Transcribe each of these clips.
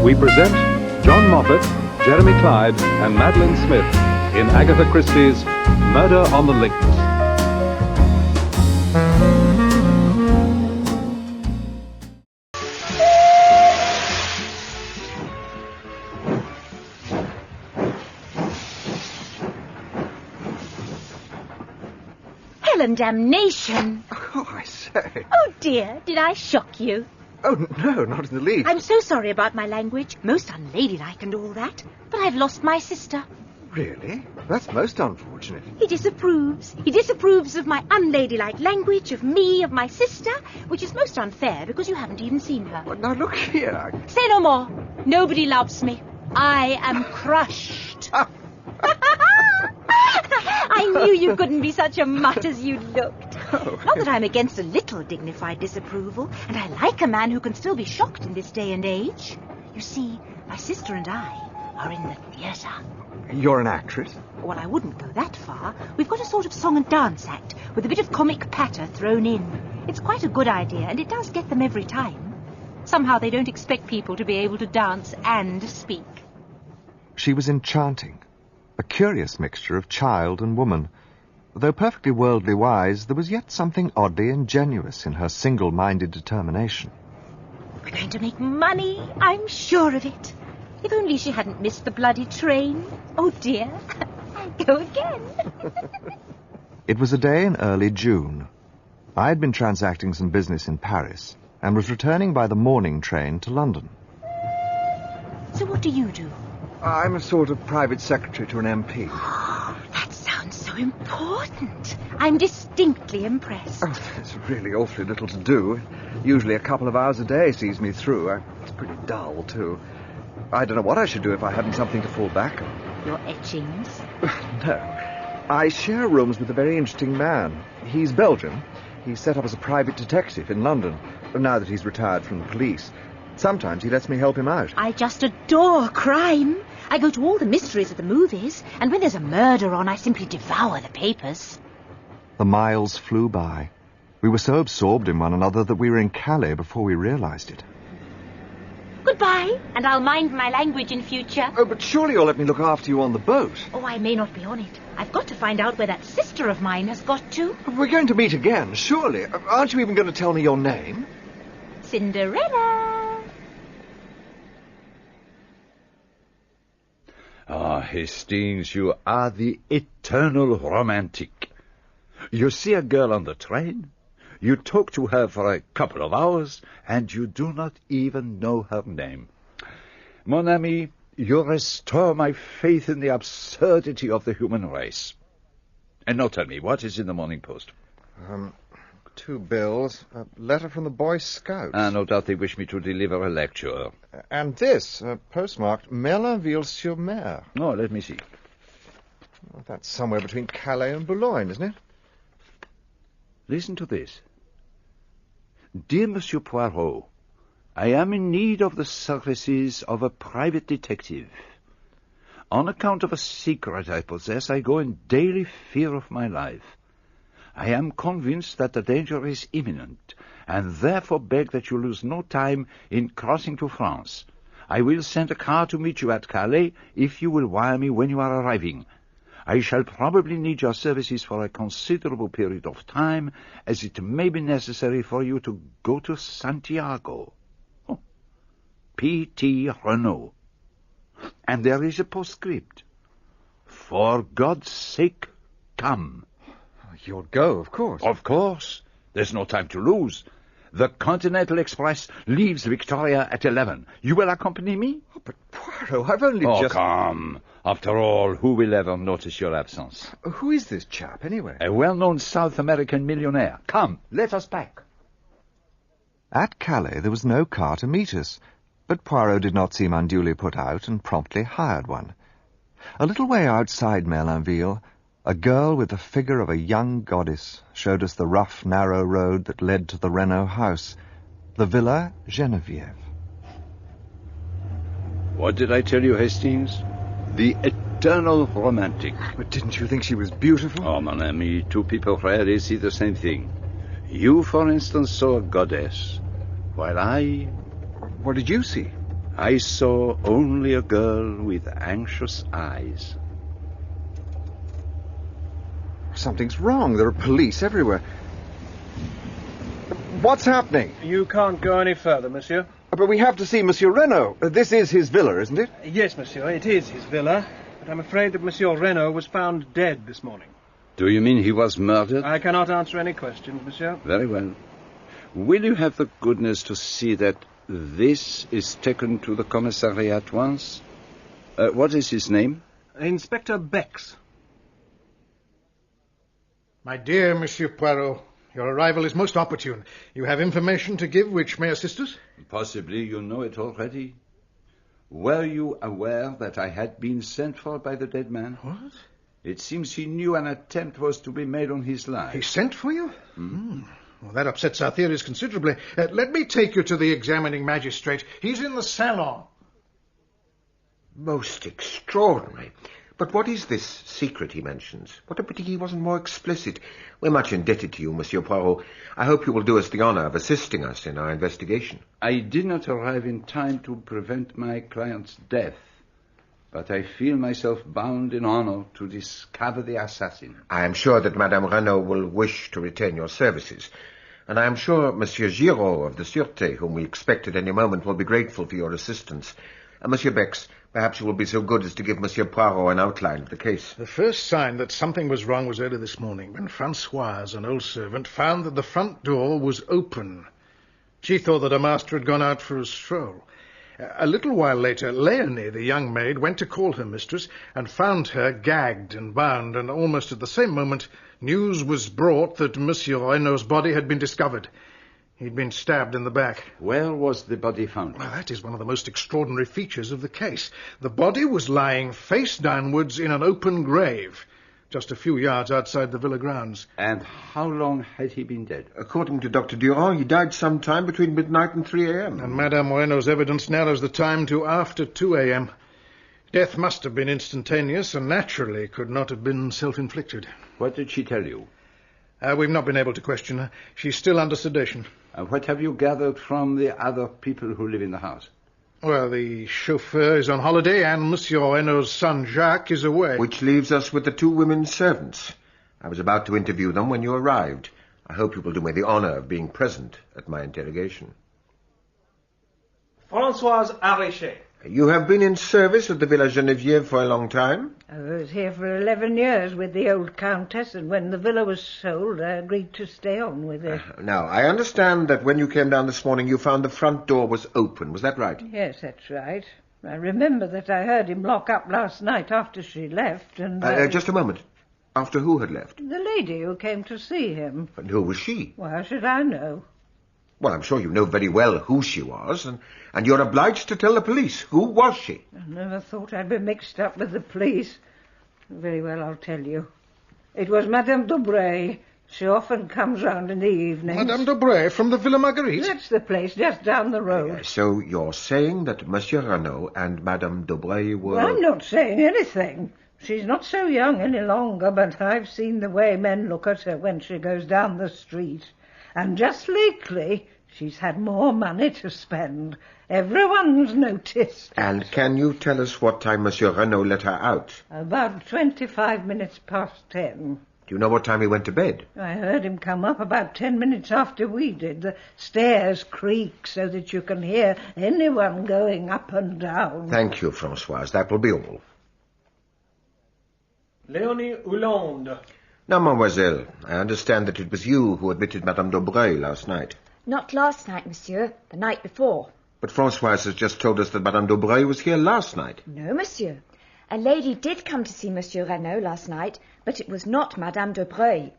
we present John Moffatt, Jeremy Clyde, and Madeline Smith in Agatha Christie's Murder on the Links. Hell and damnation! Oh, I say. Oh, dear, did I shock you? Oh, no, not in the least. I'm so sorry about my language. Most unladylike and all that. But I've lost my sister. Really? That's most unfortunate. He disapproves. He disapproves of my unladylike language, of me, of my sister, which is most unfair because you haven't even seen her. But now look here. Say no more. Nobody loves me. I am crushed. I knew you couldn't be such a mutt as you looked. Oh. Not that I'm against a little dignified disapproval, and I like a man who can still be shocked in this day and age. You see, my sister and I are in the theatre. You're an actress? Well, I wouldn't go that far. We've got a sort of song and dance act with a bit of comic patter thrown in. It's quite a good idea, and it does get them every time. Somehow they don't expect people to be able to dance and speak. She was enchanting, a curious mixture of child and woman. Though perfectly worldly wise, there was yet something oddly ingenuous in her single-minded determination. We're going to make money, I'm sure of it. If only she hadn't missed the bloody train. Oh, dear. I'd go again. It was a day in early June. I had been transacting some business in Paris and was returning by the morning train to London. So what do you do? I'm a sort of private secretary to an MP. That sounds so important. I'm distinctly impressed. Oh, there's really awfully little to do. Usually a couple of hours a day sees me through. It's pretty dull, too. I don't know what I should do if I hadn't something to fall back on. Your etchings? No. I share rooms with a very interesting man. He's Belgian. He's set up as a private detective in London, now that he's retired from the police. Sometimes he lets me help him out. I just adore crime. I go to all the mysteries at the movies, and when there's a murder on, I simply devour the papers. The miles flew by. We were so absorbed in one another that we were in Calais before we realized it. Goodbye, and I'll mind my language in future. Oh, but surely you'll let me look after you on the boat. Oh, I may not be on it. I've got to find out where that sister of mine has got to. We're going to meet again, surely. Aren't you even going to tell me your name? Cinderella. Ah, Hastings, you are the eternal romantic. You see a girl on the train, you talk to her for a couple of hours, and you do not even know her name. Mon ami, you restore my faith in the absurdity of the human race. And now tell me, what is in the Morning Post? 2 bills, a letter from the Boy Scouts. No doubt they wish me to deliver a lecture. And this, postmarked Merlinville-sur-Mer. Oh, let me see. Well, that's somewhere between Calais and Boulogne, isn't it? Listen to this. Dear Monsieur Poirot, I am in need of the services of a private detective. On account of a secret I possess, I go in daily fear of my life. I am convinced that the danger is imminent, and therefore beg that you lose no time in crossing to France. I will send a car to meet you at Calais, if you will wire me when you are arriving. I shall probably need your services for a considerable period of time, as it may be necessary for you to go to Santiago. Oh. P.T. Renault. And there is a postscript. For God's sake, come. You'll go, of course. Of course. There's no time to lose. The Continental Express leaves Victoria at 11. You will accompany me? Oh, but Poirot, I've only just... Oh, come. After all, who will ever notice your absence? Who is this chap, anyway? A well-known South American millionaire. Come, let us pack. At Calais there was no car to meet us, but Poirot did not seem unduly put out and promptly hired one. A little way outside Merlinville, a girl with the figure of a young goddess showed us the rough, narrow road that led to the Renault house, the Villa Geneviève. What did I tell you, Hastings? The eternal romantic. But didn't you think she was beautiful? Oh, mon ami, 2 people rarely see the same thing. You, for instance, saw a goddess, while I... What did you see? I saw only a girl with anxious eyes. Something's wrong. There are police everywhere. What's happening? You can't go any further, monsieur. But we have to see Monsieur Renaud. This is his villa, isn't it? Yes, monsieur, it is his villa. But I'm afraid that Monsieur Renaud was found dead this morning. Do you mean he was murdered? I cannot answer any questions, monsieur. Very well. Will you have the goodness to see that this is taken to the commissary at once? What is his name? Inspector Bex. My dear Monsieur Poirot, your arrival is most opportune. You have information to give which may assist us? Possibly you know it already. Were you aware that I had been sent for by the dead man? What? It seems he knew an attempt was to be made on his life. He sent for you? Well, that upsets our theories considerably. Let me take you to the examining magistrate. He's in the salon. Most extraordinary. But what is this secret he mentions? What a pity he wasn't more explicit. We're much indebted to you, Monsieur Poirot. I hope you will do us the honour of assisting us in our investigation. I did not arrive in time to prevent my client's death, but I feel myself bound in honour to discover the assassin. I am sure that Madame Renaud will wish to retain your services. And I am sure Monsieur Giraud of the Sûreté, whom we expect at any moment, will be grateful for your assistance. Monsieur Bex, perhaps you will be so good as to give Monsieur Poirot an outline of the case. The first sign that something was wrong was early this morning, when Françoise, an old servant, found that the front door was open. She thought that her master had gone out for a stroll. A little while later, Leonie, the young maid, went to call her mistress and found her gagged and bound, and almost at the same moment news was brought that Monsieur Renaud's body had been discovered. He'd been stabbed in the back. Where was the body found? Well, that is one of the most extraordinary features of the case. The body was lying face downwards in an open grave, just a few yards outside the villa grounds. And how long had he been dead? According to Dr. Durand, he died sometime between midnight and 3 a.m. And Madame Renaud's evidence narrows the time to after 2 a.m. Death must have been instantaneous and naturally could not have been self-inflicted. What did she tell you? We've not been able to question her. She's still under sedation. What have you gathered from the other people who live in the house? Well, the chauffeur is on holiday and Monsieur Renaud's son Jacques is away. Which leaves us with the 2 women servants. I was about to interview them when you arrived. I hope you will do me the honour of being present at my interrogation. Françoise Arichet. You have been in service at the Villa Geneviève for a long time? I was here for 11 years with the old countess, and when the villa was sold, I agreed to stay on with it. Now, I understand that when you came down this morning, you found the front door was open. Was that right? Yes, that's right. I remember that I heard him lock up last night after she left, and... Just a moment. After who had left? The lady who came to see him. And who was she? Well, how should I know? Well, I'm sure you know very well who she was, and you're obliged to tell the police. Who was she? I never thought I'd be mixed up with the police. Very well, I'll tell you. It was Madame Dobray. She often comes round in the evenings. Madame Dobray from the Villa Marguerite? That's the place, just down the road. So you're saying that Monsieur Renaud and Madame Dobray were... Well, I'm not saying anything. She's not so young any longer, but I've seen the way men look at her when she goes down the street. And just lately, she's had more money to spend. Everyone's noticed. And can you tell us what time Monsieur Renaud let her out? About 25 minutes past 10. Do you know what time he went to bed? I heard him come up about 10 minutes after we did. The stairs creak so that you can hear anyone going up and down. Thank you, Françoise. That will be all. Leonie Hollande. Now, mademoiselle, I understand that it was you who admitted Madame Dobray last night. Not last night, monsieur. The night before. But Françoise has just told us that Madame Dobray was here last night. No, monsieur. A lady did come to see Monsieur Renaud last night, but it was not Madame Dobray.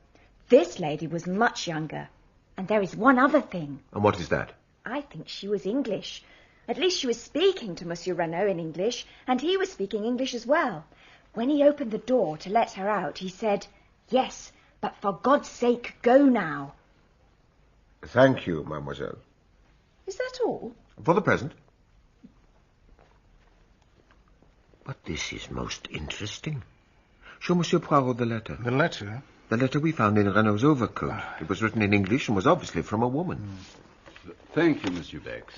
This lady was much younger. And there is one other thing. And what is that? I think she was English. At least she was speaking to Monsieur Renaud in English, and he was speaking English as well. When he opened the door to let her out, he said, "Yes, but for God's sake, go now." Thank you, mademoiselle. Is that all? For the present. But this is most interesting. Show Monsieur Poirot the letter. The letter? The letter we found in Renaud's overcoat. It was written in English and was obviously from a woman. Thank you, Monsieur Bex.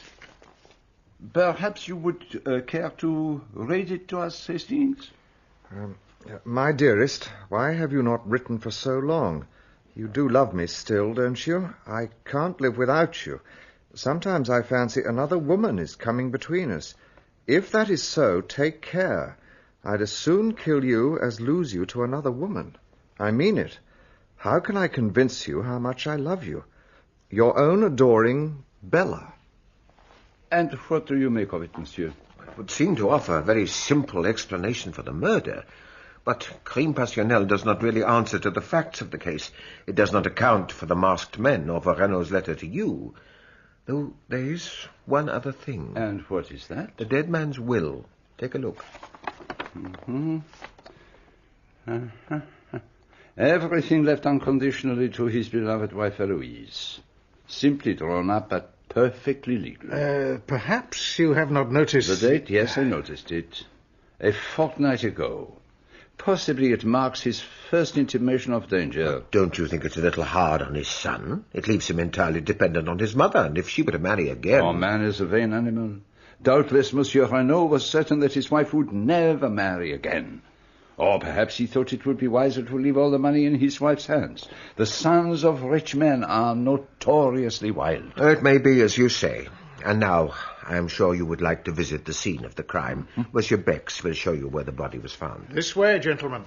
Perhaps you would care to read it to us, Hastings? My dearest, why have you not written for so long? You do love me still, don't you? I can't live without you. Sometimes I fancy another woman is coming between us. If that is so, take care. I'd as soon kill you as lose you to another woman. I mean it. How can I convince you how much I love you? Your own adoring Bella. And what do you make of it, monsieur? It would seem to offer a very simple explanation for the murder. But crime passionnel does not really answer to the facts of the case. It does not account for the masked men or for Renault's letter to you. Though there is one other thing. And what is that? The dead man's will. Take a look. Mm-hmm. Everything left unconditionally to his beloved wife Eloise. Simply drawn up, but perfectly legal. Perhaps you have not noticed... The date? Yes, I noticed it. A fortnight ago. Possibly it marks his first intimation of danger. Don't you think it's a little hard on his son? It leaves him entirely dependent on his mother, and if she were to marry again... Oh, man is a vain animal. Doubtless Monsieur Renault was certain that his wife would never marry again. Or perhaps he thought it would be wiser to leave all the money in his wife's hands. The sons of rich men are notoriously wild. It may be as you say. And now, I am sure you would like to visit the scene of the crime. Monsieur Bex will show you where the body was found. This way, gentlemen.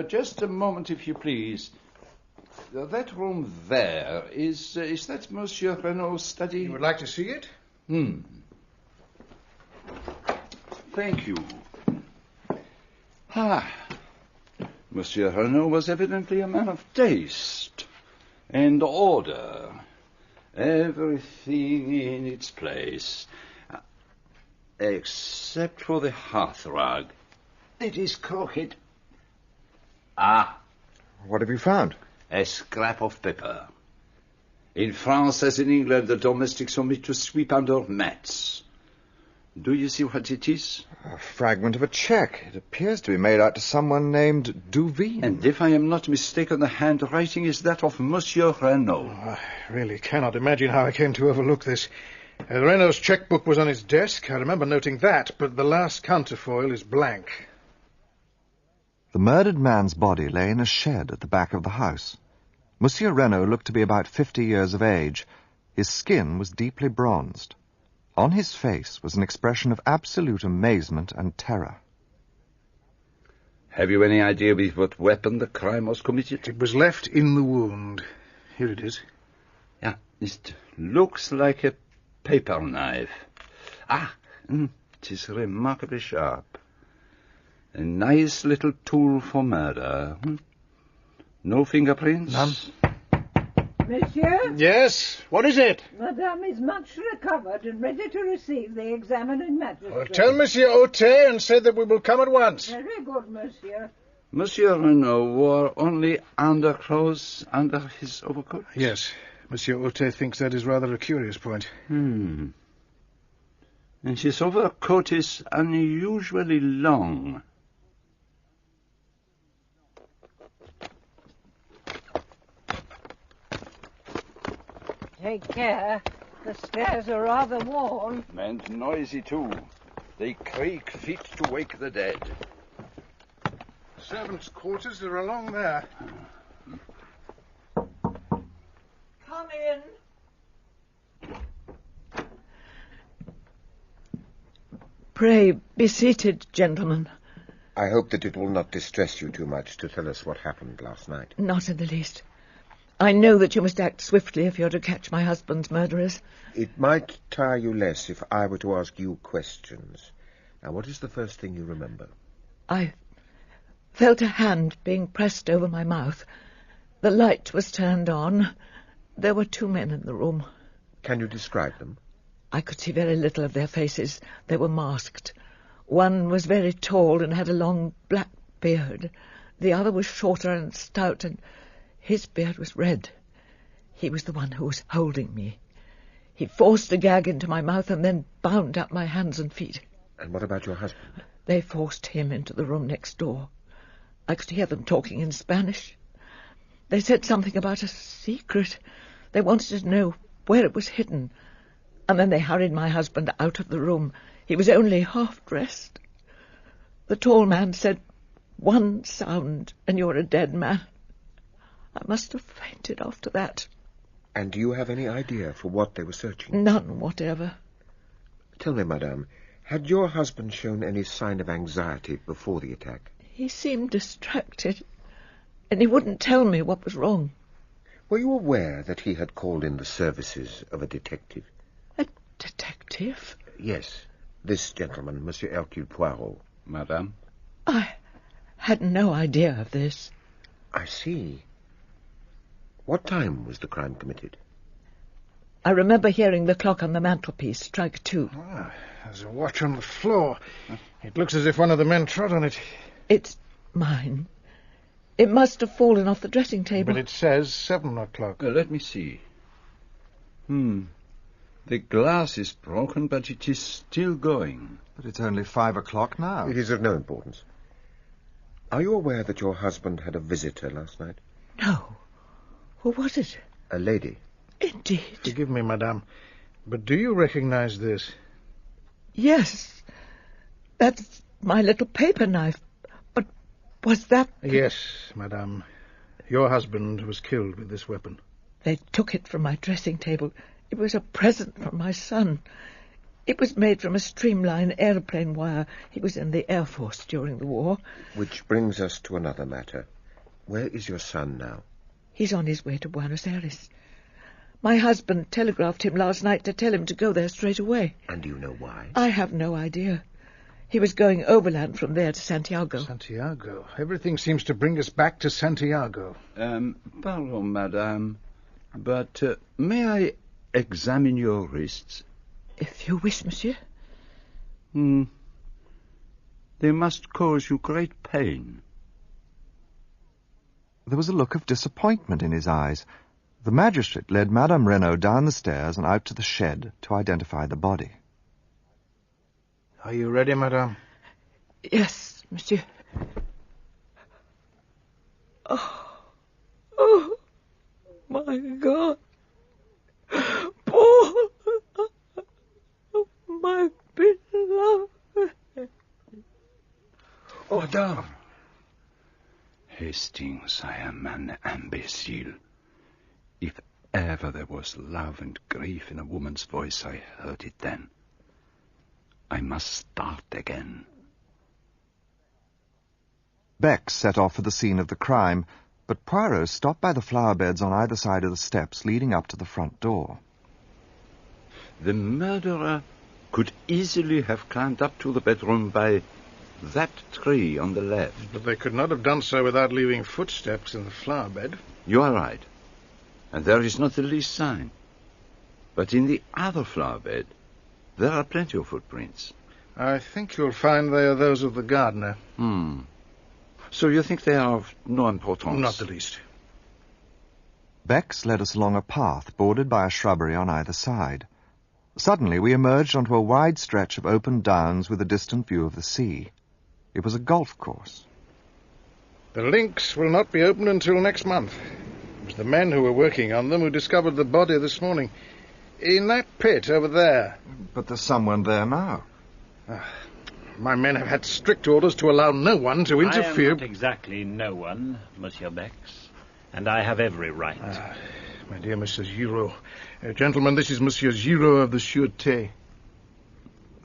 Just a moment, if you please. That room there, is that Monsieur Renault's study? You would like to see it? Thank you. Monsieur Renault was evidently a man of taste and order. Everything in its place. Except for the hearthrug. It is crooked. What have you found? A scrap of paper. In France, as in England, the domestics omit to sweep under mats. Do you see what it is? A fragment of a cheque. It appears to be made out to someone named Duveen. And if I am not mistaken, the handwriting is that of Monsieur Renault. I really cannot imagine how I came to overlook this. Renault's chequebook was on his desk. I remember noting that, but the last counterfoil is blank. The murdered man's body lay in a shed at the back of the house. Monsieur Renault looked to be about 50 years of age. His skin was deeply bronzed. On his face was an expression of absolute amazement and terror. Have you any idea with what weapon the crime was committed? It was left in the wound. Here it is. Yeah, it looks like a paper knife. It is remarkably sharp. A nice little tool for murder. No fingerprints? None. Monsieur? Yes? What is it? Madame is much recovered and ready to receive the examining magistrate. Well, tell Monsieur Ote and say that we will come at once. Very good, monsieur. Monsieur Renault wore only underclothes under his overcoat? Yes. Monsieur Ote thinks that is rather a curious point. And his overcoat is unusually long. Take care. The stairs are rather worn. And noisy, too. They creak fit to wake the dead. Servants' quarters are along there. Come in. Pray, be seated, gentlemen. I hope that it will not distress you too much to tell us what happened last night. Not in the least. I know that you must act swiftly if you're to catch my husband's murderers. It might tire you less if I were to ask you questions. Now, what is the first thing you remember? I felt a hand being pressed over my mouth. The light was turned on. There were 2 men in the room. Can you describe them? I could see very little of their faces. They were masked. One was very tall and had a long black beard. The other was shorter and stout, and his beard was red. He was the one who was holding me. He forced a gag into my mouth and then bound up my hands and feet. And what about your husband? They forced him into the room next door. I could hear them talking in Spanish. They said something about a secret, They wanted to know where it was hidden. And then they hurried my husband out of the room. He was only half-dressed. The tall man said, "One sound and you're a dead man." I must have fainted after that. And do you have any idea for what they were searching? None whatever. Tell me, madame, had your husband shown any sign of anxiety before the attack? He seemed distracted, and he wouldn't tell me what was wrong. Were you aware that he had called in the services of a detective? A detective? Yes, this gentleman, Monsieur Hercule Poirot. Madame? I had no idea of this. I see. What time was the crime committed? I remember hearing the clock on the mantelpiece strike 2. Ah, there's a watch on the floor. It looks as if one of the men trod on it. It's mine. It must have fallen off the dressing table. But it says 7 o'clock. Let me see. The glass is broken, but it is still going. But it's only 5 o'clock now. It is of no importance. Are you aware that your husband had a visitor last night? No. Who was it? A lady. Indeed. Forgive me, madame, but do you recognize this? Yes. That's my little paper knife. But was that... Yes, madame. Your husband was killed with this weapon. They took it from my dressing table. It was a present from my son. It was made from a streamline airplane wire. He was in the Air Force during the war. Which brings us to another matter. Where is your son now? He's on his way to Buenos Aires. My husband telegraphed him last night to tell him to go there straight away. And do you know why? I have no idea. He was going overland from there to Santiago. Santiago. Everything seems to bring us back to Santiago. Pardon, madame, but may I examine your wrists? If you wish, monsieur. They must cause you great pain. There was a look of disappointment in his eyes. The magistrate led Madame Renaud down the stairs and out to the shed to identify the body. Are you ready, madame? Yes, monsieur. Oh, my God. Paul, my beloved. Oh, madame. Hastings, I am an imbecile. If ever there was love and grief in a woman's voice, I heard it then. I must start again. Bex set off for the scene of the crime, but Poirot stopped by the flower beds on either side of the steps leading up to the front door. The murderer could easily have climbed up to the bedroom by that tree on the left. But they could not have done so without leaving footsteps in the flower bed. You are right. And there is not the least sign. But in the other flower bed, there are plenty of footprints. I think you'll find they are those of the gardener. So you think they are of no importance? Not the least. Bex led us along a path bordered by a shrubbery on either side. Suddenly we emerged onto a wide stretch of open downs with a distant view of the sea. It was a golf course. The links will not be open until next month. It was the men who were working on them who discovered the body this morning. In that pit over there. But there's someone there now. My men have had strict orders to allow no one to interfere. I am not exactly no one, Monsieur Bex, and I have every right. My dear Monsieur Giraud. Gentlemen, this is Monsieur Giraud of the Sûreté.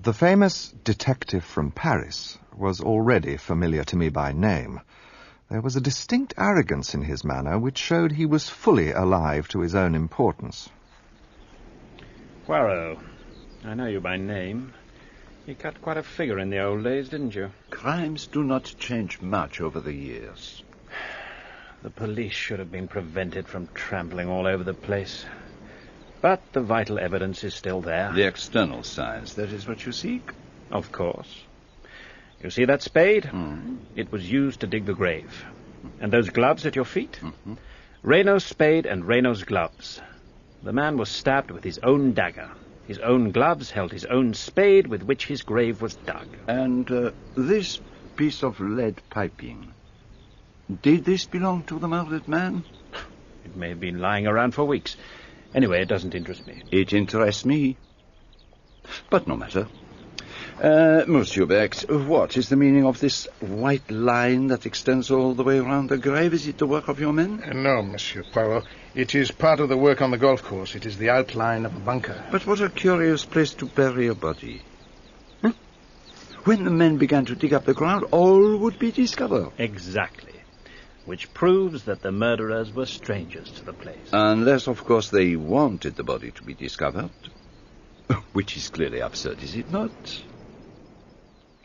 The famous detective from Paris was already familiar to me by name. There was a distinct arrogance in his manner which showed he was fully alive to his own importance. Poirot, I know you by name. You cut quite a figure in the old days, didn't you? Crimes do not change much over the years. The police should have been prevented from trampling all over the place. But the vital evidence is still there. The external signs, that is what you seek? Of course. You see that spade? It was used to dig the grave. And those gloves at your feet? Renaud's spade and Renaud's gloves. The man was stabbed with his own dagger. His own gloves held his own spade with which his grave was dug. And this piece of lead piping, did this belong to the murdered man? It may have been lying around for weeks. Anyway, it doesn't interest me. It interests me. But no matter. Monsieur Bex, what is the meaning of this white line that extends all the way around the grave? Is it the work of your men? No, Monsieur Poirot. It is part of the work on the golf course. It is the outline of a bunker. But what a curious place to bury a body. Huh? When the men began to dig up the ground, all would be discovered. Exactly. Which proves that the murderers were strangers to the place. Unless, of course, they wanted the body to be discovered. Which is clearly absurd, is it not?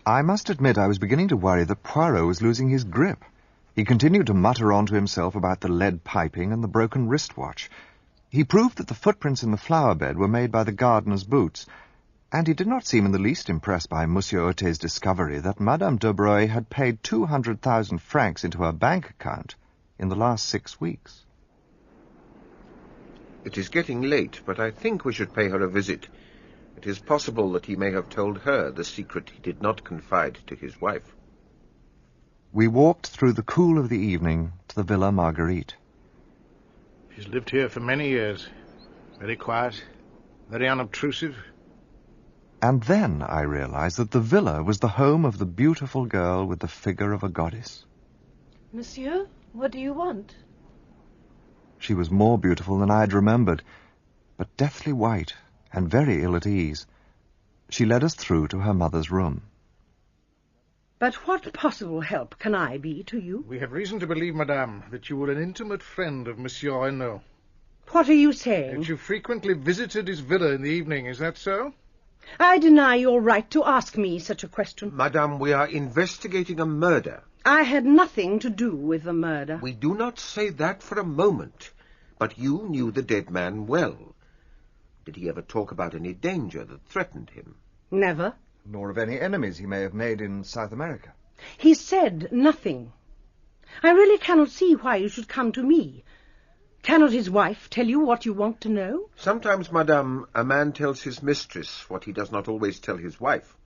I must admit I was beginning to worry that Poirot was losing his grip. He continued to mutter on to himself about the lead piping and the broken wristwatch. He proved that the footprints in the flower bed were made by the gardener's boots, and he did not seem in the least impressed by Monsieur Otte's discovery that Madame de Broglie had paid 200,000 francs into her bank account in the last 6 weeks. It is getting late, but I think we should pay her a visit. It is possible that he may have told her the secret he did not confide to his wife. We walked through the cool of the evening to the Villa Marguerite. She's lived here for many years. Very quiet, very unobtrusive. And then I realized that the villa was the home of the beautiful girl with the figure of a goddess. Monsieur, what do you want? She was more beautiful than I had remembered, but deathly white and very ill at ease. She led us through to her mother's room. But what possible help can I be to you? We have reason to believe, madame, that you were an intimate friend of Monsieur Renaud. What are you saying? That you frequently visited his villa in the evening, is that so? I deny your right to ask me such a question. Madame, we are investigating a murder. I had nothing to do with the murder. We do not say that for a moment, but you knew the dead man well. Did he ever talk about any danger that threatened him? Never. Nor of any enemies he may have made in South America. He said nothing. I really cannot see why you should come to me. Cannot his wife tell you what you want to know? Sometimes, madame, a man tells his mistress what he does not always tell his wife.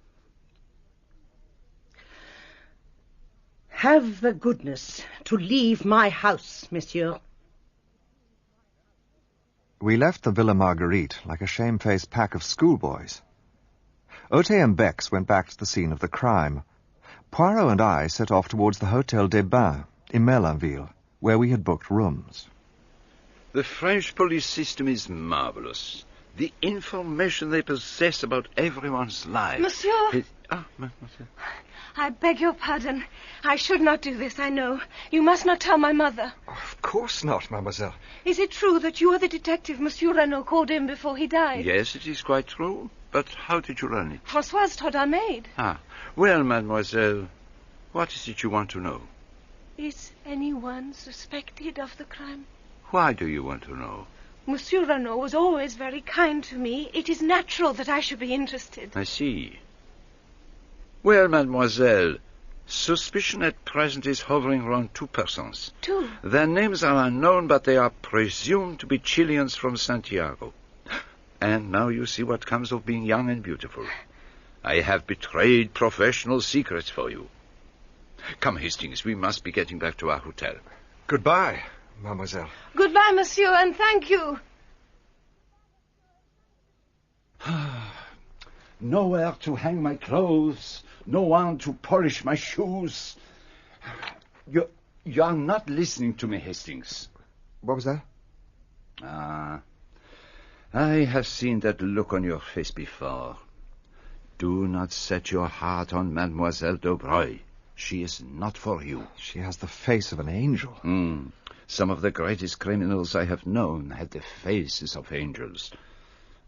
Have the goodness to leave my house, monsieur. We left the Villa Marguerite like a shamefaced pack of schoolboys. Otte and Bex went back to the scene of the crime. Poirot and I set off towards the Hôtel des Bains in Merlinville, where we had booked rooms. The French police system is marvelous. The information they possess about everyone's life. Monsieur! Mademoiselle. I beg your pardon. I should not do this, I know. You must not tell my mother. Of course not, mademoiselle. Is it true that you are the detective Monsieur Renaud called in before he died? Yes, it is quite true. But how did you learn it? Françoise told our maid. Well, mademoiselle, what is it you want to know? Is anyone suspected of the crime? Why do you want to know? Monsieur Renaud was always very kind to me. It is natural that I should be interested. I see. Well, mademoiselle, suspicion at present is hovering around 2 persons. 2? Their names are unknown, but they are presumed to be Chileans from Santiago. And now you see what comes of being young and beautiful. I have betrayed professional secrets for you. Come, Hastings, we must be getting back to our hotel. Goodbye, mademoiselle. Goodbye, monsieur, and thank you. Nowhere to hang my clothes, no one to polish my shoes. You are not listening to me, Hastings. What was that? I have seen that look on your face before. Do not set your heart on Mademoiselle de Broglie. She is not for you. She has the face of an angel. Some of the greatest criminals I have known had the faces of angels.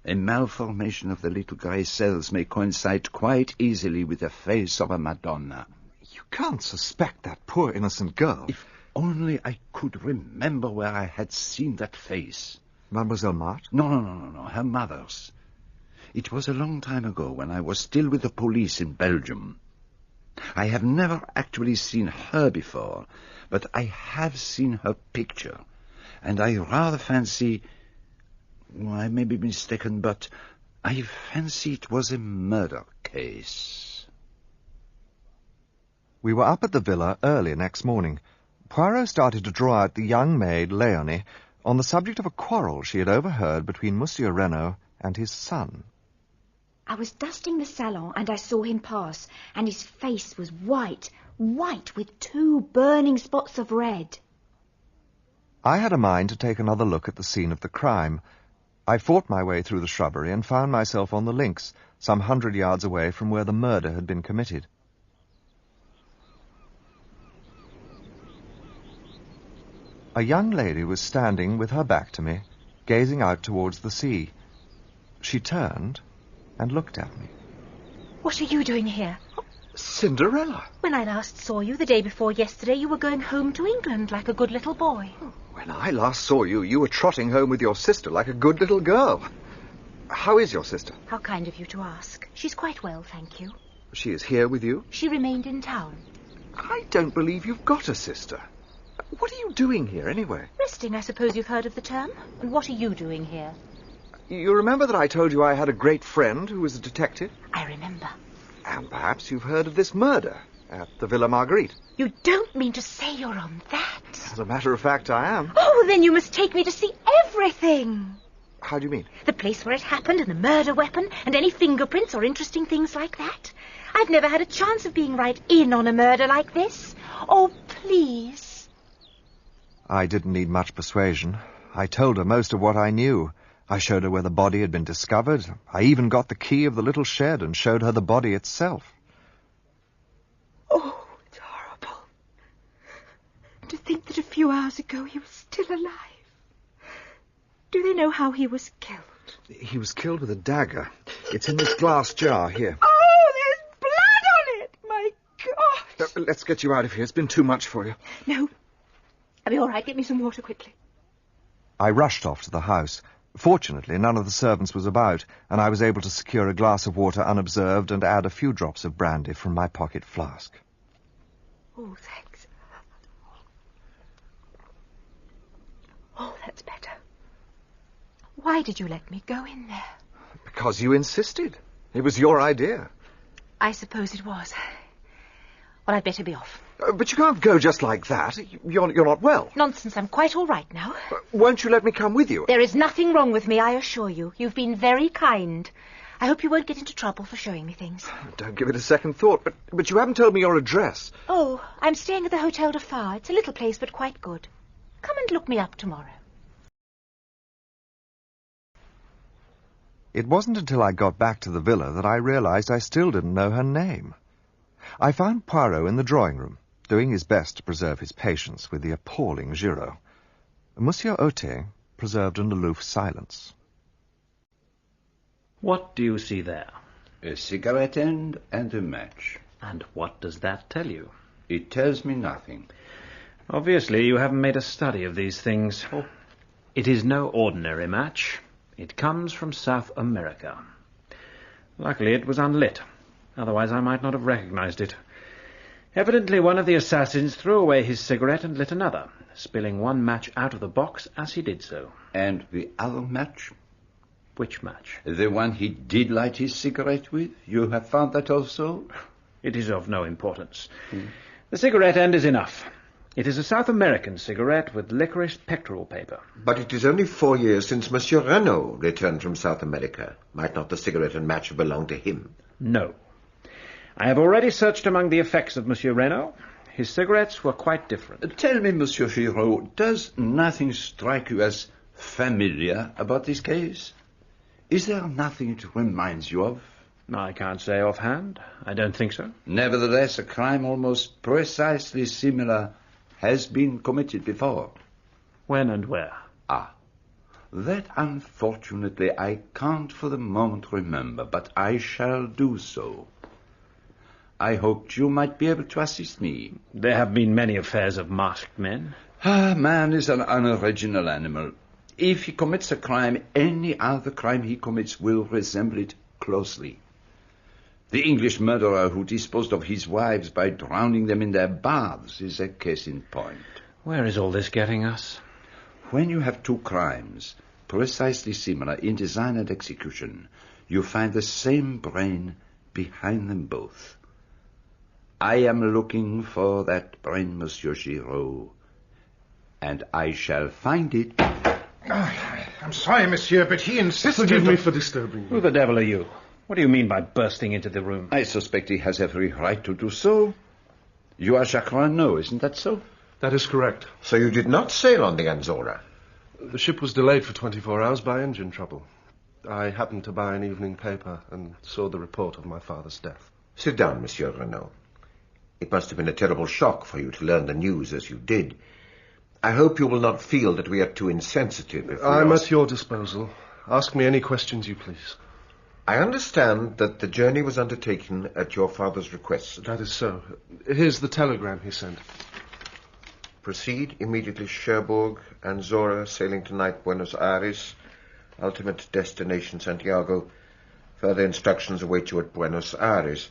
A malformation of the little grey cells may coincide quite easily with the face of a Madonna. You can't suspect that poor innocent girl. If only I could remember where I had seen that face. Mademoiselle Marthe? No, her mother's. It was a long time ago when I was still with the police in Belgium. I have never actually seen her before, but I have seen her picture, and I rather fancy... I may be mistaken, but I fancy it was a murder case. We were up at the villa early next morning. Poirot started to draw out the young maid, Leonie, on the subject of a quarrel she had overheard between Monsieur Renaud and his son. I was dusting the salon and I saw him pass, and his face was white with 2 burning spots of red. I had a mind to take another look at the scene of the crime. I fought my way through the shrubbery and found myself on the links, some 100 yards away from where the murder had been committed. A young lady was standing with her back to me, gazing out towards the sea. She turned and looked at me. What are you doing here? Cinderella! When I last saw you, the day before yesterday, you were going home to England like a good little boy. When I last saw you, you were trotting home with your sister like a good little girl. How is your sister? How kind of you to ask. She's quite well, thank you. She is here with you? She remained in town. I don't believe you've got a sister. What are you doing here, anyway? Resting, I suppose you've heard of the term. And what are you doing here? You remember that I told you I had a great friend who was a detective? I remember. And perhaps you've heard of this murder at the Villa Marguerite. You don't mean to say you're on that? As a matter of fact, I am. Oh, then you must take me to see everything. How do you mean? The place where it happened and the murder weapon and any fingerprints or interesting things like that. I've never had a chance of being right in on a murder like this. Oh, please. I didn't need much persuasion. I told her most of what I knew. I showed her where the body had been discovered. I even got the key of the little shed and showed her the body itself. Oh, it's horrible. To think that a few hours ago he was still alive. Do they know how he was killed? He was killed with a dagger. It's in this glass jar here. Oh, there's blood on it! My God! Let's get you out of here. It's been too much for you. No. I'll be all right. Get me some water quickly. I rushed off to the house. Fortunately, none of the servants was about, and I was able to secure a glass of water unobserved and add a few drops of brandy from my pocket flask. Oh, thanks. Oh, that's better. Why did you let me go in there? Because you insisted. It was your idea. I suppose it was. Well, I'd better be off. But you can't go just like that. You're not well. Nonsense, I'm quite all right now. Won't you let me come with you? There is nothing wrong with me, I assure you. You've been very kind. I hope you won't get into trouble for showing me things. Don't give it a second thought, but you haven't told me your address. Oh, I'm staying at the Hotel de Phare. It's a little place, but quite good. Come and look me up tomorrow. It wasn't until I got back to the villa that I realized I still didn't know her name. I found Poirot in the drawing-room, doing his best to preserve his patience with the appalling Giraud. Monsieur Ote preserved an aloof silence. What do you see there? A cigarette end and a match. And what does that tell you? It tells me nothing. Obviously, you haven't made a study of these things. Oh. It is no ordinary match. It comes from South America. Luckily, it was unlit. Otherwise, I might not have recognized it. Evidently, one of the assassins threw away his cigarette and lit another, spilling one match out of the box as he did so. And the other match? Which match? The one he did light his cigarette with? You have found that also? It is of no importance. The cigarette end is enough. It is a South American cigarette with licorice pectoral paper. But it is only 4 years since Monsieur Renaud returned from South America. Might not the cigarette and match have belonged to him? No. I have already searched among the effects of Monsieur Renaud. His cigarettes were quite different. Tell me, Monsieur Giraud, does nothing strike you as familiar about this case? Is there nothing it reminds you of? I can't say offhand. I don't think so. Nevertheless, a crime almost precisely similar has been committed before. When and where? That unfortunately I can't for the moment remember, but I shall do so. I hoped you might be able to assist me. There have been many affairs of masked men. Man is an unoriginal animal. If he commits a crime, any other crime he commits will resemble it closely. The English murderer who disposed of his wives by drowning them in their baths is a case in point. Where is all this getting us? When you have two crimes, precisely similar in design and execution, you find the same brain behind them both. I am looking for that brain, Monsieur Giraud, and I shall find it I'm sorry, monsieur, but he insisted... Forgive me for disturbing you. Who the devil are you? What do you mean by bursting into the room? I suspect he has every right to do so. You are Jacques Renaud, isn't that so? That is correct. So you did not sail on the Anzora? The ship was delayed for 24 hours by engine trouble. I happened to buy an evening paper and saw the report of my father's death. Sit down, Monsieur Renaud. It must have been a terrible shock for you to learn the news as you did. I hope you will not feel that we are too insensitive. If I'm at your disposal. Ask me any questions you please. I understand that the journey was undertaken at your father's request. That is so. Here's the telegram he sent. Proceed immediately Cherbourg, Anzora, sailing tonight Buenos Aires. Ultimate destination Santiago. Further instructions await you at Buenos Aires.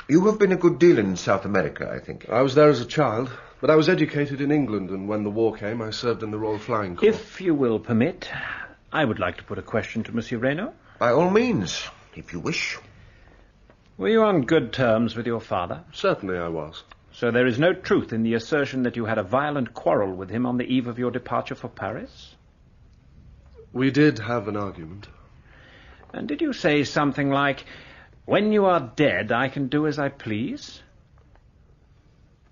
You have been a good deal in South America, I think. I was there as a child, but I was educated in England, and when the war came, I served in the Royal Flying Corps. If you will permit, I would like to put a question to Monsieur Renaud. By all means, if you wish. Were you on good terms with your father? Certainly I was. So there is no truth in the assertion that you had a violent quarrel with him on the eve of your departure for Paris? We did have an argument. And did you say something like, "When you are dead, I can do as I please"?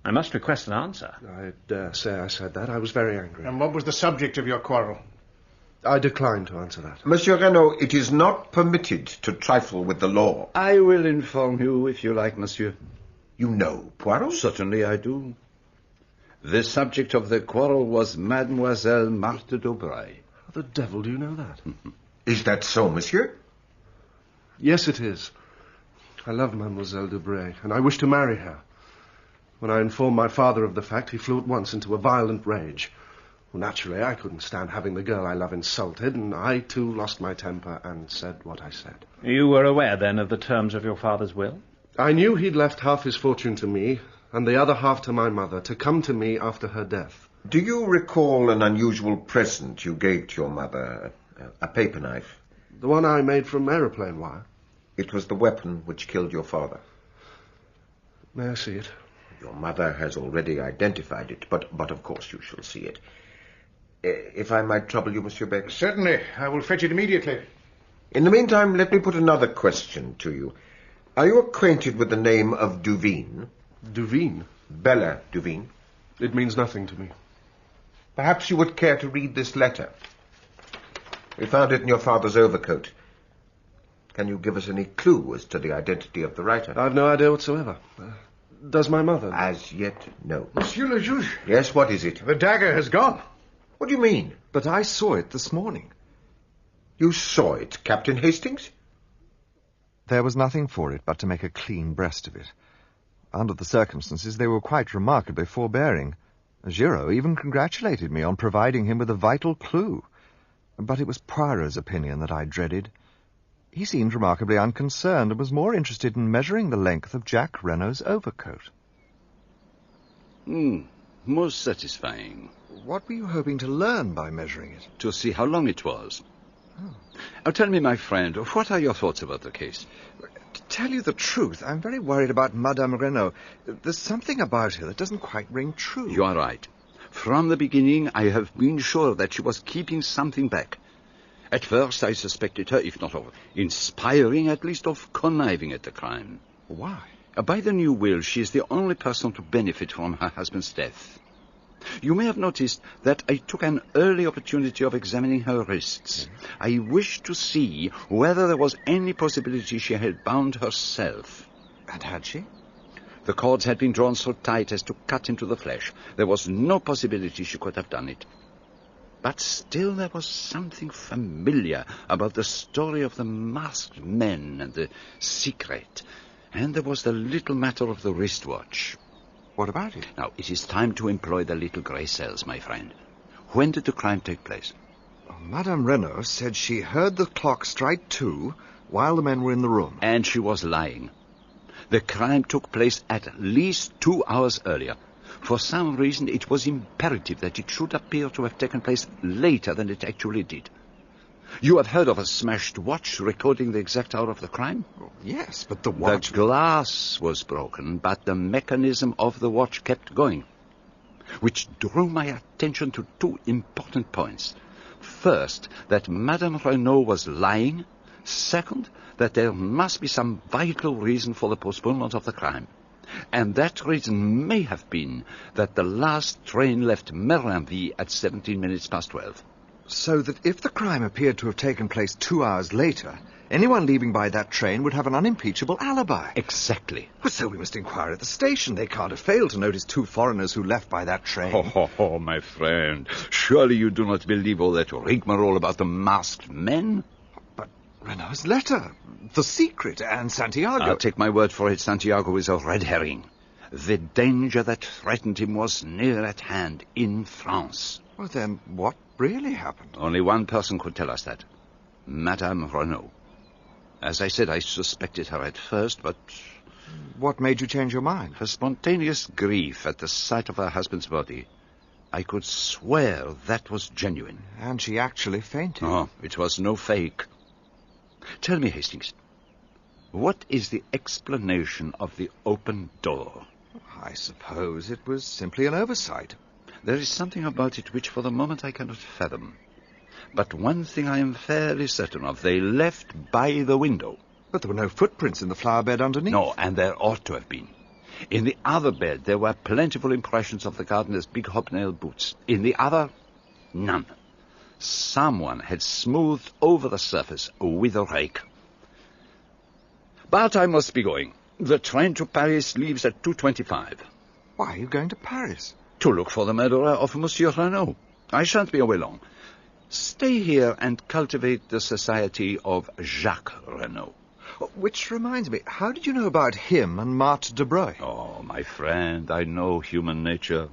I must request an answer. I dare say I said that. I was very angry. And what was the subject of your quarrel? I decline to answer that. Monsieur Renaud, it is not permitted to trifle with the law. I will inform you if you like, monsieur. You know Poirot? Certainly I do. The subject of the quarrel was Mademoiselle Marthe d'Aubray. How the devil do you know that? Is that so, monsieur? Yes, it is. I love Mademoiselle d'Aubray, and I wish to marry her. When I informed my father of the fact, he flew at once into a violent rage. Well, naturally, I couldn't stand having the girl I love insulted, and I, too, lost my temper and said what I said. You were aware, then, of the terms of your father's will? I knew he'd left half his fortune to me, and the other half to my mother, to come to me after her death. Do you recall an unusual present you gave to your mother? A paper knife? The one I made from aeroplane wire. It was the weapon which killed your father. May I see it? Your mother has already identified it, but of course you shall see it. If I might trouble you, Monsieur Beck. Certainly. I will fetch it immediately. In the meantime, let me put another question to you. Are you acquainted with the name of Duveen? Duveen? Bella Duveen. It means nothing to me. Perhaps you would care to read this letter. We found it in your father's overcoat. Can you give us any clue as to the identity of the writer? I've no idea whatsoever. Does my mother? As yet, no. Monsieur le juge. Yes, what is it? The dagger has gone. What do you mean? But I saw it this morning. You saw it, Captain Hastings? There was nothing for it but to make a clean breast of it. Under the circumstances, they were quite remarkably forbearing. Giraud even congratulated me on providing him with a vital clue. But it was Poirot's opinion that I dreaded. He seemed remarkably unconcerned and was more interested in measuring the length of Jacques Renaud's overcoat. Most satisfying. What were you hoping to learn by measuring it? To see how long it was. Tell me, my friend, what are your thoughts about the case? To tell you the truth, I'm very worried about Madame Renaud. There's something about her that doesn't quite ring true. You are right. From the beginning, I have been sure that she was keeping something back. At first, I suspected her, if not of inspiring, at least of conniving at the crime. Why? By the new will, she is the only person to benefit from her husband's death. You may have noticed that I took an early opportunity of examining her wrists. I wished to see whether there was any possibility she had bound herself. And had she? The cords had been drawn so tight as to cut into the flesh. There was no possibility she could have done it. But still there was something familiar about the story of the masked men and the secret. And there was the little matter of the wristwatch. What about it? Now, it is time to employ the little grey cells, my friend. When did the crime take place? Madame Renaud said she heard the clock strike 2 while the men were in the room. And she was lying. The crime took place at least 2 hours earlier. For some reason, it was imperative that it should appear to have taken place later than it actually did. You have heard of a smashed watch recording the exact hour of the crime? Yes, but the watch... The glass was broken, but the mechanism of the watch kept going, which drew my attention to 2 important points. first, that Madame Renaud was lying. Second, that there must be some vital reason for the postponement of the crime. And that reason may have been that the last train left Merlinville at 17 minutes past 12. So that if the crime appeared to have taken place 2 hours later, anyone leaving by that train would have an unimpeachable alibi. Exactly. Well, so we must inquire at the station. They can't have failed to notice 2 foreigners who left by that train. Oh, my friend. Surely you do not believe all that rigmarole about the masked men? But Renaud's letter, the secret, and Santiago... I'll take my word for it, Santiago is a red herring. The danger that threatened him was near at hand, in France. Well, then, what really happened? Only one person could tell us that. Madame Renaud. As I said, I suspected her at first, but... What made you change your mind? Her spontaneous grief at the sight of her husband's body. I could swear that was genuine. And she actually fainted. Oh, it was no fake. Tell me, Hastings, what is the explanation of the open door? I suppose it was simply an oversight. There is something about it which for the moment I cannot fathom. But one thing I am fairly certain of, they left by the window. But there were no footprints in the flower bed underneath. No, and there ought to have been. In the other bed, there were plentiful impressions of the gardener's big hobnail boots. In the other, none. Someone had smoothed over the surface with a rake. But I must be going. The train to Paris leaves at 2:25. Why are you going to Paris? To look for the murderer of Monsieur Renaud. I shan't be away long. Stay here and cultivate the society of Jacques Renaud. Which reminds me, how did you know about him and Marthe de Broglie? Oh, my friend, I know human nature.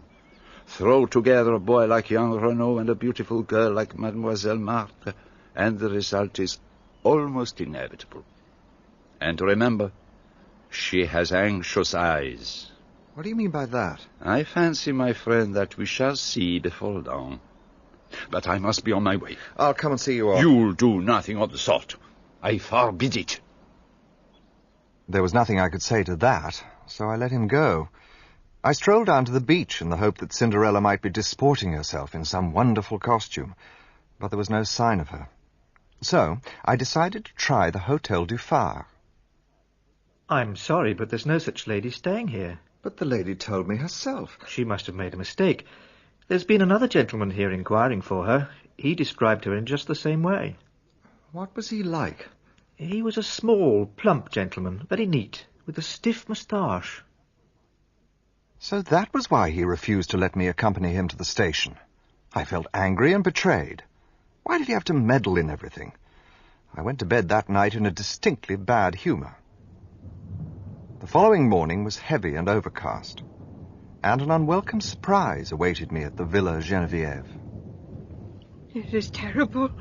Throw together a boy like young Renaud and a beautiful girl like Mademoiselle Marthe, and the result is almost inevitable. And remember, she has anxious eyes. What do you mean by that? I fancy, my friend, that we shall see before long. But I must be on my way. I'll come and see you off. You'll do nothing of the sort. I forbid it. There was nothing I could say to that, so I let him go. I strolled down to the beach in the hope that Cinderella might be disporting herself in some wonderful costume, but there was no sign of her. So I decided to try the Hotel du Phare. I'm sorry, but there's no such lady staying here. But the lady told me herself. She must have made a mistake. There's been another gentleman here inquiring for her. He described her in just the same way. What was he like? He was a small, plump gentleman, very neat, with a stiff moustache. So that was why he refused to let me accompany him to the station. I felt angry and betrayed. Why did he have to meddle in everything? I went to bed that night in a distinctly bad humour. The following morning was heavy and overcast, and an unwelcome surprise awaited me at the Villa Geneviève. It is terrible.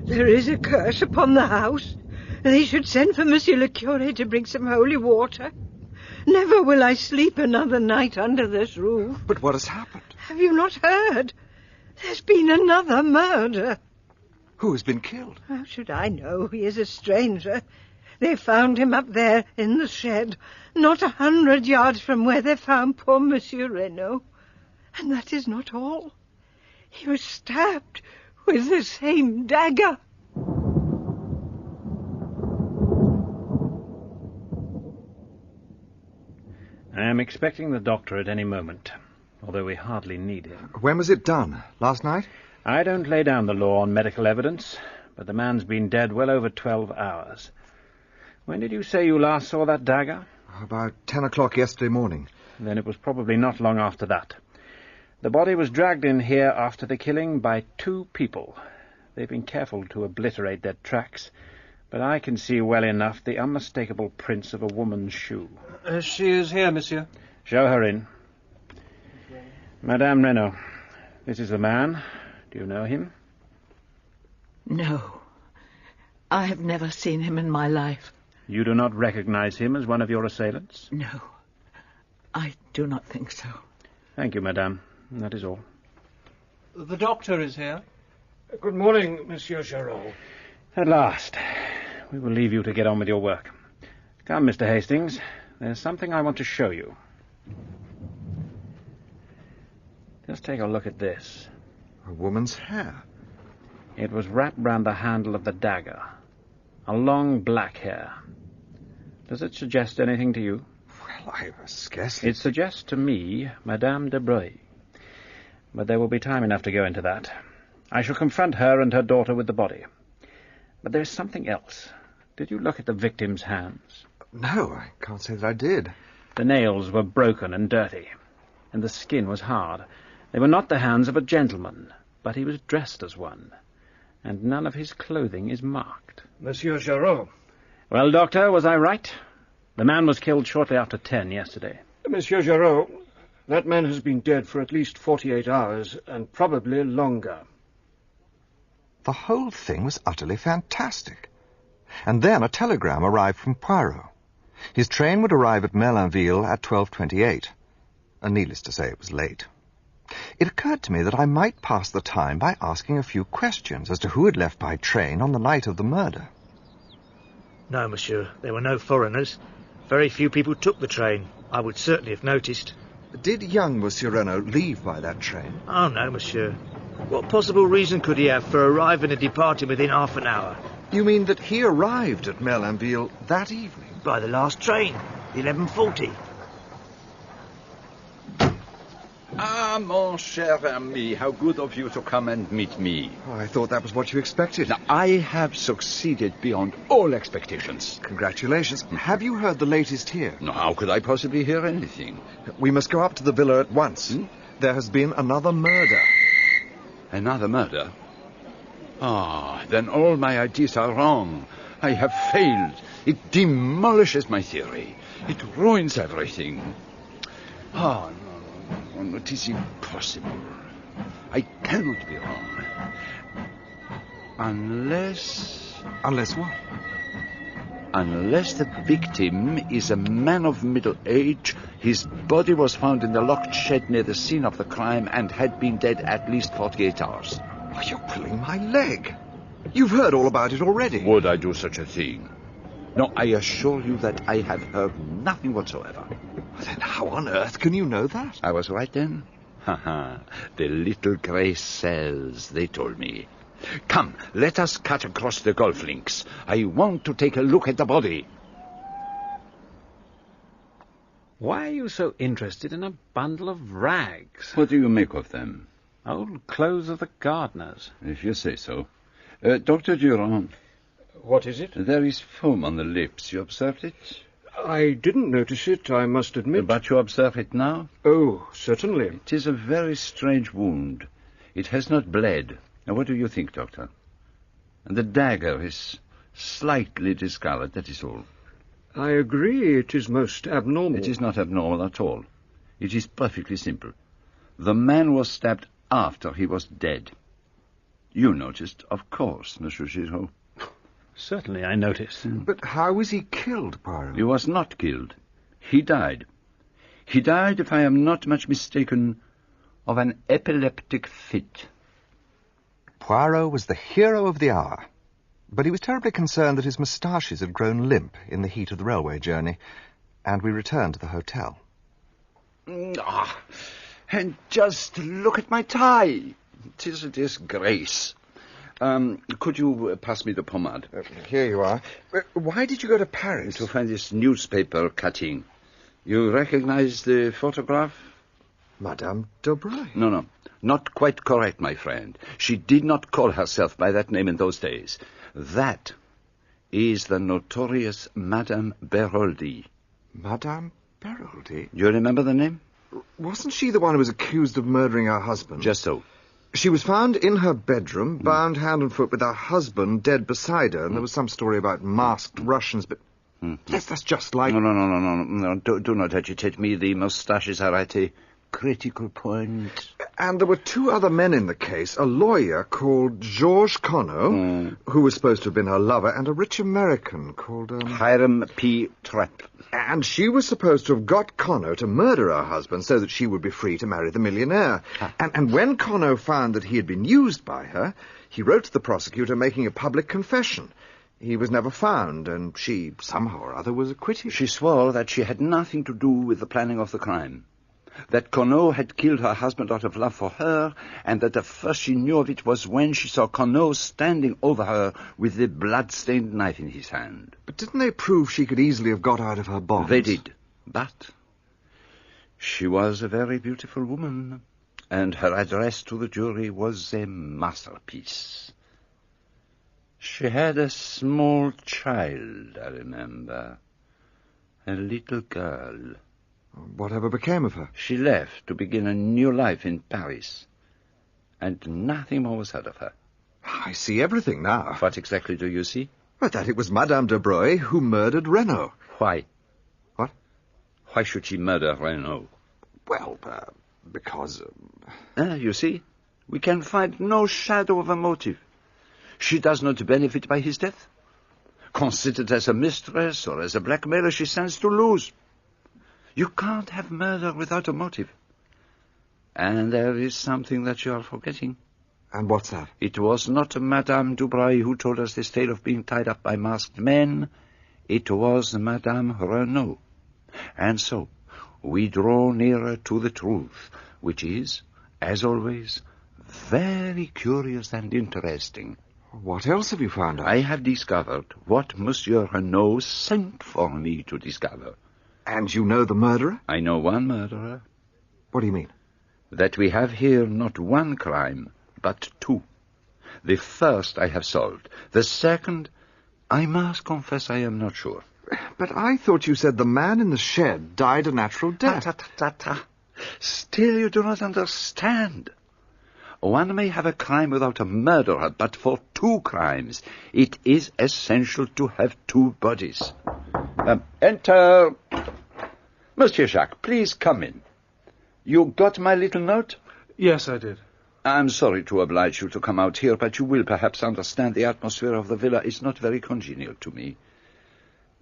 There is a curse upon the house. They should send for Monsieur le Curé to bring some holy water. Never will I sleep another night under this roof. But what has happened? Have you not heard? There's been another murder. Who has been killed? How should I know? He is a stranger. They found him up there in the shed, not 100 yards from where they found poor Monsieur Renaud. And that is not all. He was stabbed with the same dagger. I am expecting the doctor at any moment, although we hardly need him. When was it done? Last night? I don't lay down the law on medical evidence, but the man's been dead well over 12 hours. When did you say you last saw that dagger? About 10 o'clock yesterday morning. Then it was probably not long after that. The body was dragged in here after the killing by 2 people. They've been careful to obliterate their tracks, but I can see well enough the unmistakable prints of a woman's shoe. She is here, monsieur. Show her in. Madame Renaud, this is the man. Do you know him? No. I have never seen him in my life. You do not recognize him as one of your assailants? No. I do not think so. Thank you, madame. That is all. The doctor is here. Good morning, Monsieur Giraud. At last. We will leave you to get on with your work. Come, Mr. Hastings. There's something I want to show you. Just take a look at this. A woman's hair. It was wrapped round the handle of the dagger. A long black hair. Does it suggest anything to you? Well, I scarcely... It suggests to me Madame de Breuil. But there will be time enough to go into that. I shall confront her and her daughter with the body. But there's something else. Did you look at the victim's hands? No, I can't say that I did. The nails were broken and dirty, and the skin was hard. They were not the hands of a gentleman, but he was dressed as one, and none of his clothing is marked. Monsieur Giraud. Well, Doctor, was I right? The man was killed shortly after 10 yesterday. Monsieur Giraud, that man has been dead for at least 48 hours, and probably longer. The whole thing was utterly fantastic. And then a telegram arrived from Poirot. His train would arrive at Merlinville at 12:28. And needless to say, it was late. It occurred to me that I might pass the time by asking a few questions as to who had left by train on the night of the murder. No, monsieur, there were no foreigners. Very few people took the train. I would certainly have noticed. Did young Monsieur Renaud leave by that train? Oh, no, monsieur. What possible reason could he have for arriving and departing within half an hour? You mean that he arrived at Merlinville that evening? By the last train, 11:40. Ah, mon cher ami, how good of you to come and meet me. Oh, I thought that was what you expected. Now, I have succeeded beyond all expectations. Congratulations. Have you heard the latest here? No, how could I possibly hear anything? We must go up to the villa at once. There has been another murder. Another murder? Ah, then all my ideas are wrong. I have failed. It demolishes my theory. It ruins everything. Oh, no, it is impossible. I cannot be wrong. Unless... Unless what? Unless the victim is a man of middle age, his body was found in the locked shed near the scene of the crime and had been dead at least 48 hours. Oh, you're pulling my leg. You've heard all about it already. Would I do such a thing? No, I assure you that I have heard nothing whatsoever. Then how on earth can you know that? I was right then. The little grey cells, they told me. Come, let us cut across the golf links. I want to take a look at the body. Why are you so interested in a bundle of rags? What do you make of them? Old clothes of the gardeners. If you say so. Dr. Giraud. What is it? There is foam on the lips. You observed it? I didn't notice it, I must admit. But you observe it now? Oh, certainly. It is a very strange wound. It has not bled. Now, what do you think, Doctor? And the dagger is slightly discolored, that is all. I agree it is most abnormal. It is not abnormal at all. It is perfectly simple. The man was stabbed after he was dead. You noticed, of course, Monsieur Giraud. Certainly I noticed. But how was he killed, Poirot? He was not killed. He died. He died, if I am not much mistaken, of an epileptic fit. Poirot was the hero of the hour, but he was terribly concerned that his moustaches had grown limp in the heat of the railway journey, and we returned to the hotel. And just look at my tie. It is a disgrace. Could you pass me the pomade? Here you are. Why did you go to Paris? To find this newspaper cutting. You recognize the photograph? Madame de Breuil. No. Not quite correct, my friend. She did not call herself by that name in those days. That is the notorious Madame Beroldy. Madame Beroldy? Do you remember the name? Wasn't she the one who was accused of murdering her husband? Just so. She was found in her bedroom, bound hand and foot, with her husband dead beside her, and there was some story about masked Russians, but... Yes, that's just like... No. Do not agitate me. The moustaches are at a critical point. And there were two other men in the case, a lawyer called Georges Conneau, who was supposed to have been her lover, and a rich American called... Hiram P. Trapp. And she was supposed to have got Conneau to murder her husband so that she would be free to marry the millionaire. And when Conneau found that he had been used by her, he wrote to the prosecutor making a public confession. He was never found, and she, somehow or other, was acquitted. She swore that she had nothing to do with the planning of the crime. That Connaught had killed her husband out of love for her, and that the first she knew of it was when she saw Connaught standing over her with the blood-stained knife in his hand. But didn't they prove she could easily have got out of her bonds? They did, but she was a very beautiful woman, and her address to the jury was a masterpiece. She had a small child, I remember, a little girl. Whatever became of her? She left to begin a new life in Paris, and nothing more was heard of her. I see everything now. What exactly do you see? But that it was Madame de Broglie who murdered Renaud. Why? What? Why should she murder Renaud? Well, because... You see, we can find no shadow of a motive. She does not benefit by his death. Considered as a mistress or as a blackmailer, she stands to lose. You can't have murder without a motive. And there is something that you are forgetting. And what's that? It was not Madame de Broglie who told us this tale of being tied up by masked men. It was Madame Renaud. And so, we draw nearer to the truth, which is, as always, very curious and interesting. What else have you found out? I have discovered what Monsieur Renaud sent for me to discover. And you know the murderer? I know one murderer. What do you mean? That we have here not one crime, but two. The first I have solved. The second, I must confess I am not sure. But I thought you said the man in the shed died a natural death. Still you do not understand. One may have a crime without a murderer, but for two crimes, it is essential to have two bodies. Enter. Monsieur Jacques, please come in. You got my little note? Yes, I did. I'm sorry to oblige you to come out here, but you will perhaps understand the atmosphere of the villa is not very congenial to me.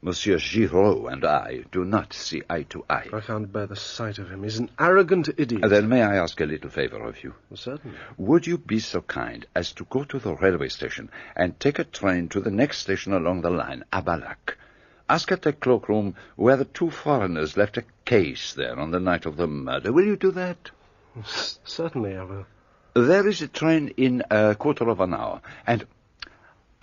Monsieur Giraud and I do not see eye to eye. I can't bear the sight of him. He's an arrogant idiot. Then may I ask a little favor of you? Well, certainly. Would you be so kind as to go to the railway station and take a train to the next station along the line, Abalak? Ask at the cloakroom where the two foreigners left a case there on the night of the murder. Will you do that? Certainly I will. There is a train in a quarter of an hour, and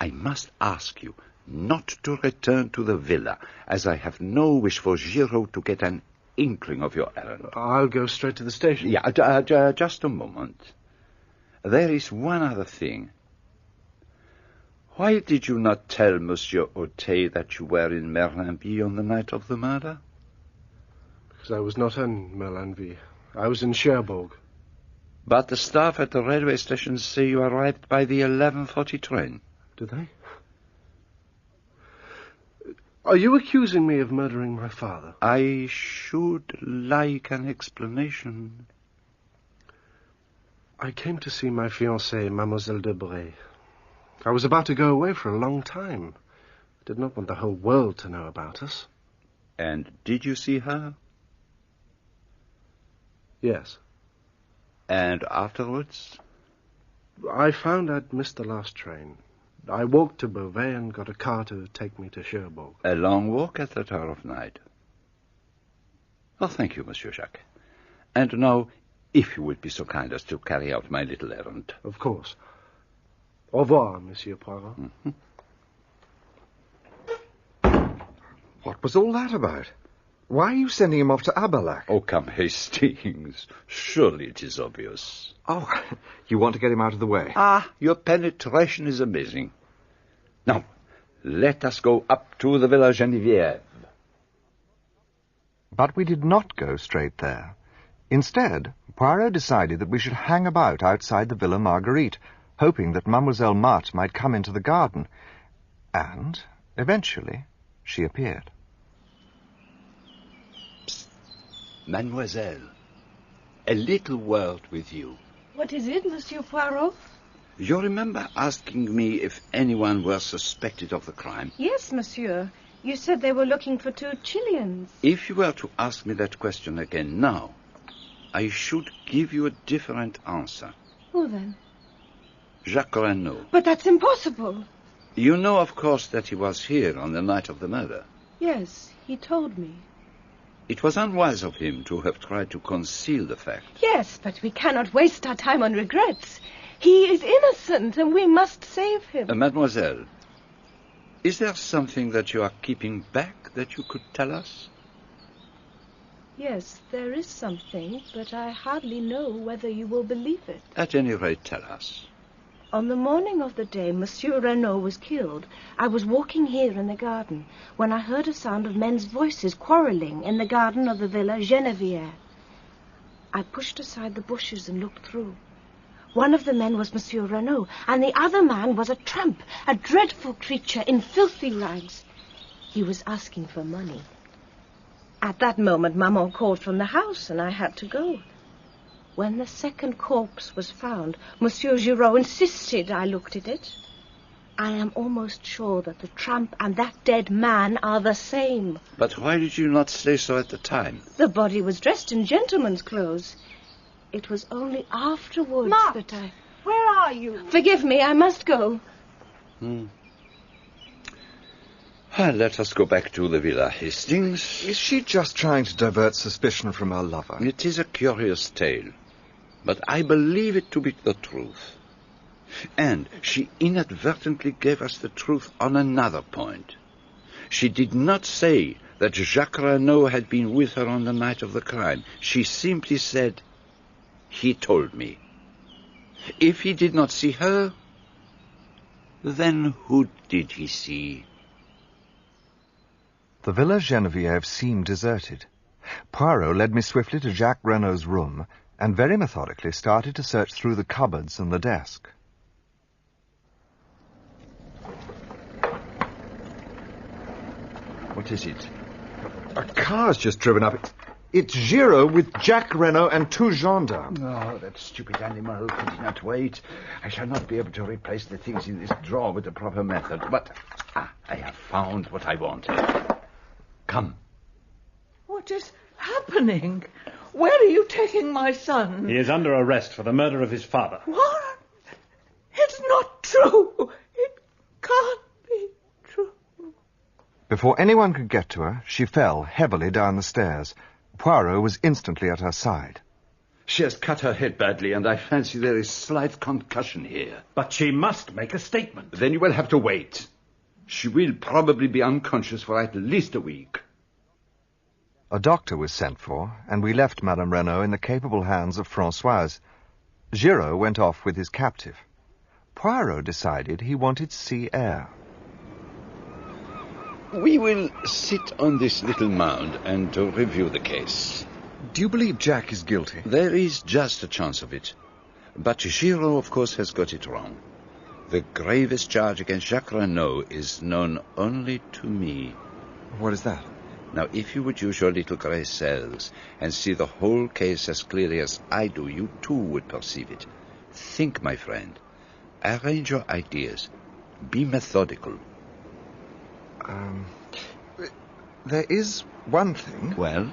I must ask you not to return to the villa, as I have no wish for Giraud to get an inkling of your errand. I'll go straight to the station. Yeah, just a moment. There is one other thing. Why did you not tell Monsieur Auteuil that you were in Merlinville on the night of the murder? Because I was not in Merlinville. I was in Cherbourg. But the staff at the railway station say you arrived by the 11:40 train. Did they? Are you accusing me of murdering my father? I should like an explanation. I came to see my fiancée, Mademoiselle de Broglie. I was about to go away for a long time. I did not want the whole world to know about us. And did you see her? Yes. And afterwards? I found I'd missed the last train. I walked to Beauvais and got a car to take me to Cherbourg. A long walk at that hour of night. Well, thank you, Monsieur Jacques. And now, if you would be so kind as to carry out my little errand. Of course. Au revoir, Monsieur Poirot. Mm-hmm. What was all that about? Why are you sending him off to Abalak? Oh, come, Hastings. Surely it is obvious. Oh, you want to get him out of the way? Your penetration is amazing. Now, let us go up to the Villa Geneviève. But we did not go straight there. Instead, Poirot decided that we should hang about outside the Villa Marguerite, hoping that Mademoiselle Marthe might come into the garden. And, eventually, she appeared. Psst. Mademoiselle, a little word with you. What is it, Monsieur Poirot? You remember asking me if anyone were suspected of the crime? Yes, monsieur. You said they were looking for 2 Chileans. If you were to ask me that question again now, I should give you a different answer. Who then? Jacques Renaud. But that's impossible. You know, of course, that he was here on the night of the murder. Yes, he told me. It was unwise of him to have tried to conceal the fact. Yes, but we cannot waste our time on regrets. He is innocent, and we must save him. Mademoiselle, is there something that you are keeping back that you could tell us? Yes, there is something, but I hardly know whether you will believe it. At any rate, tell us. On the morning of the day Monsieur Renaud was killed, I was walking here in the garden when I heard a sound of men's voices quarrelling in the garden of the Villa Genevieve. I pushed aside the bushes and looked through. One of the men was Monsieur Renaud, and the other man was a tramp, a dreadful creature in filthy rags. He was asking for money. At that moment, Maman called from the house, and I had to go. When the second corpse was found, Monsieur Giraud insisted I looked at it. I am almost sure that the tramp and that dead man are the same. But why did you not say so at the time? The body was dressed in gentleman's clothes. It was only afterwards that I... Where are you? Forgive me, I must go. Let us go back to the Villa Hastings. Is she just trying to divert suspicion from her lover? It is a curious tale, but I believe it to be the truth. And she inadvertently gave us the truth on another point. She did not say that Jacques Renaud had been with her on the night of the crime. She simply said, "He told me." If he did not see her, then who did he see? The Villa Genevieve seemed deserted. Poirot led me swiftly to Jacques Renaud's room and very methodically started to search through the cupboards and the desk. What is it? A car's just driven up. It's Giraud with Jacques Renaud and two gendarmes. Oh, that stupid animal could not wait. I shall not be able to replace the things in this drawer with the proper method. But I have found what I wanted. Come. What is happening? Where are you taking my son? He is under arrest for the murder of his father. What? It's not true. It can't be true. Before anyone could get to her, she fell heavily down the stairs. Poirot was instantly at her side. She has cut her head badly, and I fancy there is slight concussion here. But she must make a statement. Then you will have to wait. She will probably be unconscious for at least a week. A doctor was sent for, and we left Madame Renaud in the capable hands of Françoise. Giraud went off with his captive. Poirot decided he wanted sea air. We will sit on this little mound and review the case. Do you believe Jack is guilty? There is just a chance of it. But Giraud, of course, has got it wrong. The gravest charge against Jacques Renaud is known only to me. What is that? Now, if you would use your little grey cells and see the whole case as clearly as I do, you too would perceive it. Think, my friend. Arrange your ideas. Be methodical. There is one thing. Well?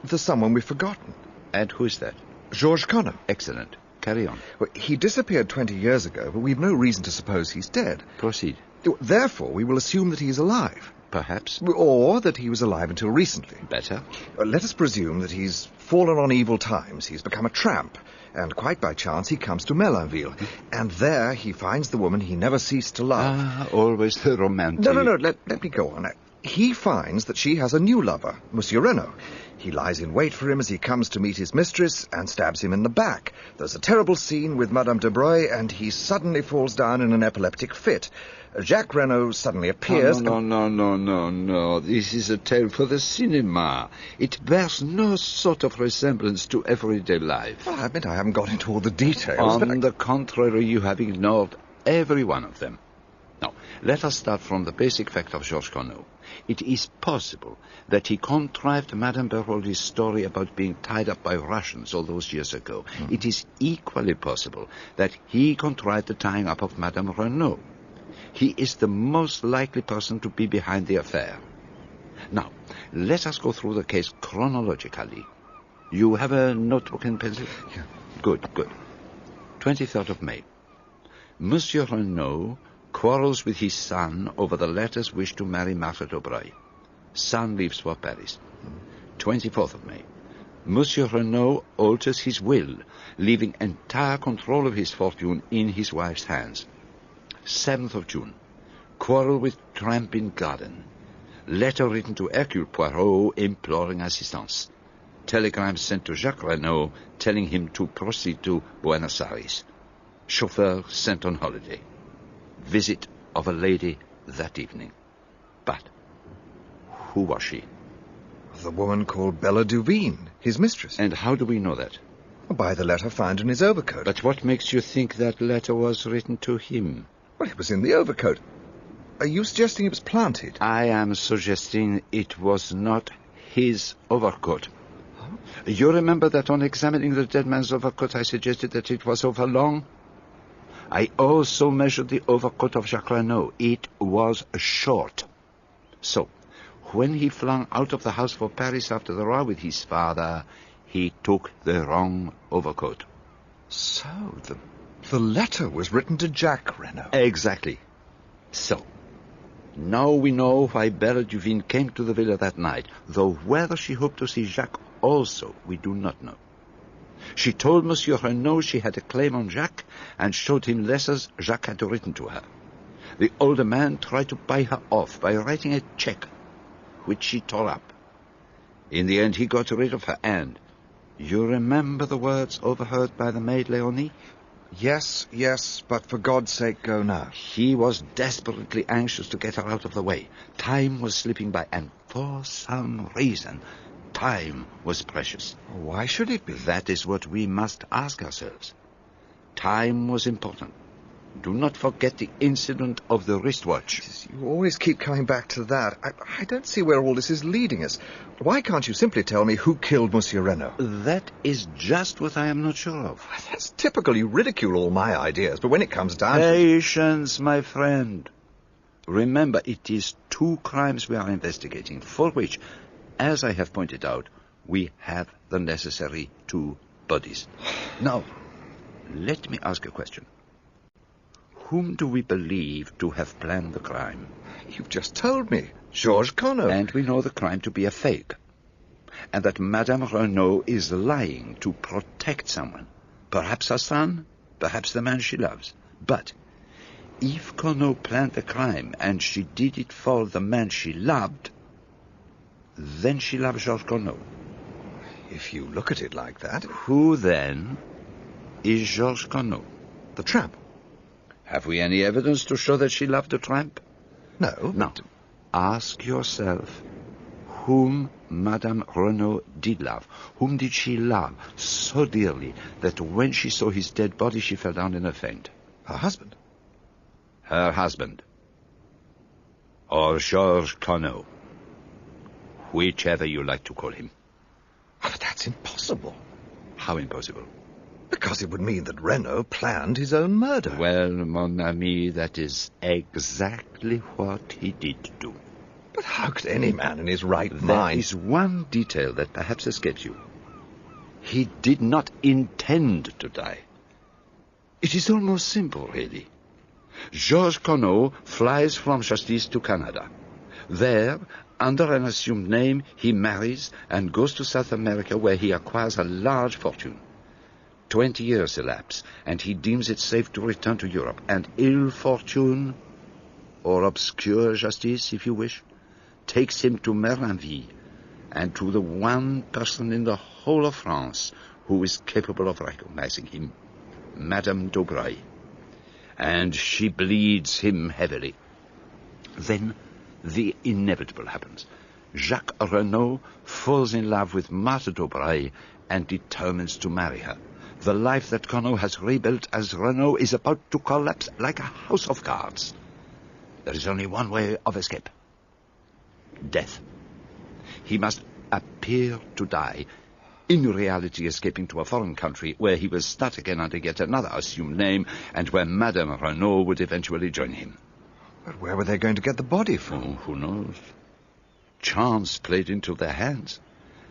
There's someone we've forgotten. And who is that? Georges Conner. Excellent. Carry on. Well, he disappeared 20 years ago, but we've no reason to suppose he's dead. Proceed. Therefore, we will assume that he's alive. Perhaps. Or that he was alive until recently. Better. Let us presume that he's fallen on evil times. He's become a tramp. And quite by chance, he comes to Melunville. And there he finds the woman he never ceased to love. Always the romantic. No, let me go on. He finds that she has a new lover, Monsieur Renaud. He lies in wait for him as he comes to meet his mistress and stabs him in the back. There's a terrible scene with Madame de Broglie, and he suddenly falls down in an epileptic fit. Jacques Renaud suddenly appears... No. This is a tale for the cinema. It bears no sort of resemblance to everyday life. Well, I admit I haven't got into all the details. On the contrary, you have ignored every one of them. Now, let us start from the basic fact of Georges Renaud. It is possible that he contrived Madame de Broglie's story about being tied up by Russians all those years ago. It is equally possible that he contrived the tying up of Madame Renaud. He is the most likely person to be behind the affair. Now, let us go through the case chronologically. You have a notebook and pencil? Yeah. Good. 23rd of May. Monsieur Renaud quarrels with his son over the latter's wish to marry Marthe de Broglie. Son leaves for Paris. 24th of May. Monsieur Renaud alters his will, leaving entire control of his fortune in his wife's hands. 7th of June. Quarrel with tramp in garden. Letter written to Hercule Poirot imploring assistance. Telegram sent to Jacques Renaud telling him to proceed to Buenos Aires. Chauffeur sent on holiday. Visit of a lady that evening. But who was she? The woman called Bella Duveen, his mistress. And how do we know that? By the letter found in his overcoat. But what makes you think that letter was written to him? Well, it was in the overcoat. Are you suggesting it was planted? I am suggesting it was not his overcoat. You remember that on examining the dead man's overcoat I suggested that it was overlong? I also measured the overcoat of Jacques Renaud. It was short. So, when he flung out of the house for Paris after the row with his father, he took the wrong overcoat. So, the letter was written to Jacques Renaud. Exactly. So, now we know why Bella Duveen came to the villa that night, though whether she hoped to see Jacques also, we do not know. She told Monsieur Renaud she had a claim on Jacques and showed him letters Jacques had written to her. The older man tried to buy her off by writing a check, which she tore up. In the end, he got rid of her, and you remember the words overheard by the maid Leonie? Yes, but for God's sake, go now. He was desperately anxious to get her out of the way. Time was slipping by, and for some reason, time was precious. Why should it be? That is what we must ask ourselves. Time was important. Do not forget the incident of the wristwatch. You always keep coming back to that. I don't see where all this is leading us. Why can't you simply tell me who killed Monsieur Renaud? That is just what I am not sure of. That's typical. You ridicule all my ideas, but when it comes down Patience, my friend. Remember, it is 2 crimes we are investigating, for which, as I have pointed out, we have the necessary 2 bodies. Now, let me ask a question. Whom do we believe to have planned the crime? You've just told me. Georges Conneau. And we know the crime to be a fake. And that Madame Renaud is lying to protect someone. Perhaps her son, perhaps the man she loves. But if Conneau planned the crime and she did it for the man she loved, then she loved Georges Conneau. If you look at it like that. Who then is Georges Conneau? The tramp. Have we any evidence to show that she loved the tramp? No. Now, ask yourself, whom Madame Renaud did love? Whom did she love so dearly that when she saw his dead body she fell down in a faint? Her husband. Her husband. Or Georges Conneau. Whichever you like to call him. But that's impossible. How impossible? Because it would mean that Renaud planned his own murder. Well, mon ami, that is exactly what he did do. But how could any man in his right mind... There is one detail that perhaps escapes you. He did not intend to die. It is almost simple, really. Georges Conneau flies from Justice to Canada. There, under an assumed name, he marries and goes to South America, where he acquires a large fortune. 20 years elapse, and he deems it safe to return to Europe. And ill fortune, or obscure justice, if you wish, takes him to Merlinville, and to the one person in the whole of France who is capable of recognizing him, Madame d'Aubray. And she bleeds him heavily. Then the inevitable happens. Jacques Renaud falls in love with Marthe d'Aubray and determines to marry her. The life that Conneau has rebuilt as Renaud is about to collapse like a house of cards. There is only one way of escape. Death. He must appear to die, in reality escaping to a foreign country where he will start again under yet another assumed name, and where Madame Renaud would eventually join him. But where were they going to get the body from? Oh, who knows? Chance played into their hands.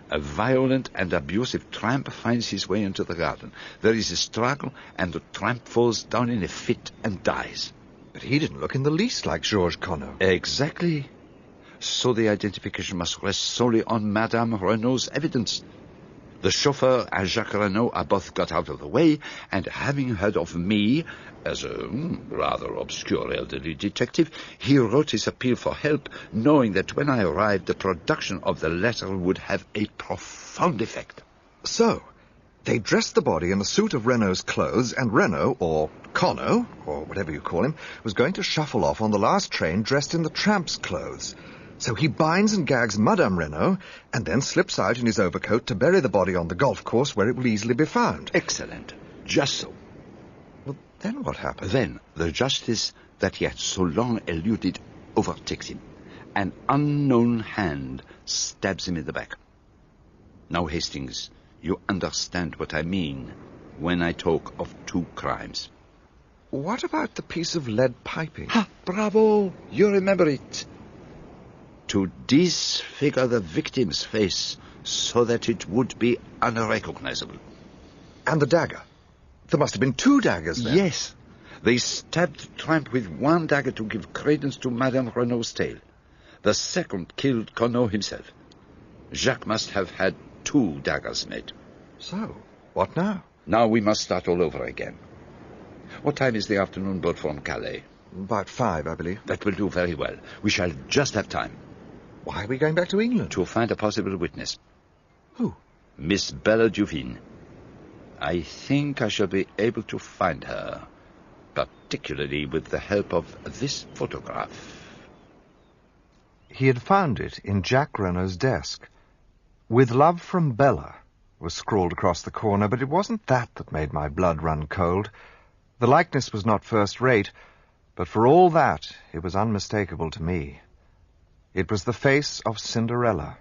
A violent and abusive tramp finds his way into the garden. There is a struggle, and the tramp falls down in a fit and dies. But he didn't look in the least like Georges Conneau. Exactly. so the identification must rest solely on Madame Renaud's evidence. The chauffeur and Jacques Renaud are both got out of the way, and having heard of me as a rather obscure elderly detective, he wrote his appeal for help, knowing that when I arrived, the production of the letter would have a profound effect. So, they dressed the body in a suit of Renaud's clothes, and Renaud, or Conno, or whatever you call him, was going to shuffle off on the last train dressed in the tramp's clothes. So he binds and gags Madame Renaud, and then slips out in his overcoat to bury the body on the golf course where it will easily be found. Excellent. Just so. Well, then what happened? Then the justice that he had so long eluded overtakes him. An unknown hand stabs him in the back. Now, Hastings, you understand what I mean when I talk of two crimes. What about the piece of lead piping? Ha! Bravo! You remember it. To disfigure the victim's face so that it would be unrecognizable. And the dagger? There must have been two daggers then. Yes. They stabbed the tramp with one dagger to give credence to Madame Renaud's tale. The second killed Conno himself. Jacques must have had two daggers made. So, what now? Now we must start all over again. What time is the afternoon boat from Calais? About 5, I believe. That will do very well. We shall just have time. Why are we going back to England? To find a possible witness. Who? Miss Bella Duvin. I think I shall be able to find her, particularly with the help of this photograph. He had found it in Jacques Renaud's desk. "With love from Bella" was scrawled across the corner, but it wasn't that made my blood run cold. The likeness was not first-rate, but for all that, it was unmistakable to me. It was the face of Cinderella.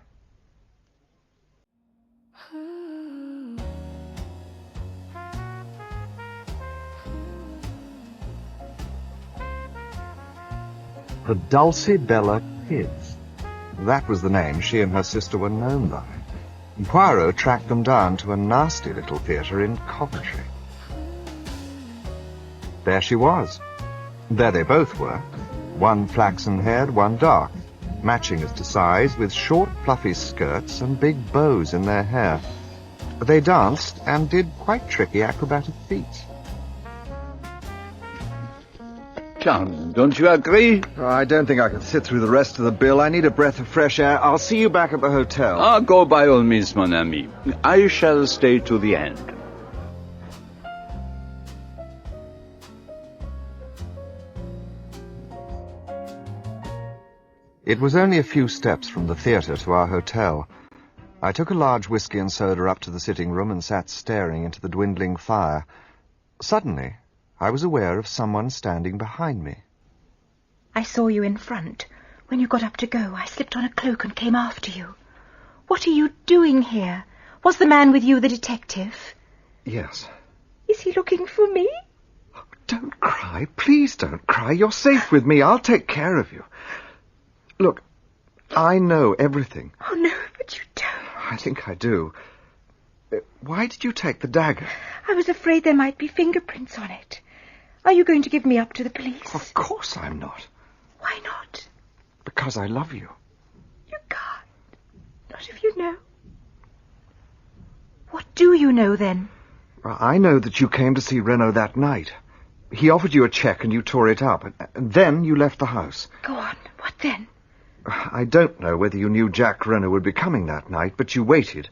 The Dulcibella Kids. That was the name she and her sister were known by. And Poirot tracked them down to a nasty little theatre in Coventry. There she was. There they both were. One flaxen-haired, one dark, matching as to size, with short, fluffy skirts and big bows in their hair. They danced and did quite tricky acrobatic feats. John, don't you agree? I don't think I can sit through the rest of the bill. I need a breath of fresh air. I'll see you back at the hotel. Ah, go by all means, mon ami. I shall stay to the end. It was only a few steps from the theatre to our hotel. I took a large whisky and soda up to the sitting room and sat staring into the dwindling fire. Suddenly, I was aware of someone standing behind me. I saw you in front. When you got up to go, I slipped on a cloak and came after you. What are you doing here? Was the man with you the detective? Yes. Is he looking for me? Don't cry. Please don't cry. You're safe with me. I'll take care of you. Look, I know everything. Oh, no, but you don't. I think I do. Why did you take the dagger? I was afraid there might be fingerprints on it. Are you going to give me up to the police? Of course I'm not. Why not? Because I love you. You can't. Not if you know. What do you know, then? Well, I know that you came to see Renaud that night. He offered you a cheque and you tore it up. And then you left the house. Go on. What then? I don't know whether you knew Jacques Renaud would be coming that night, but you waited.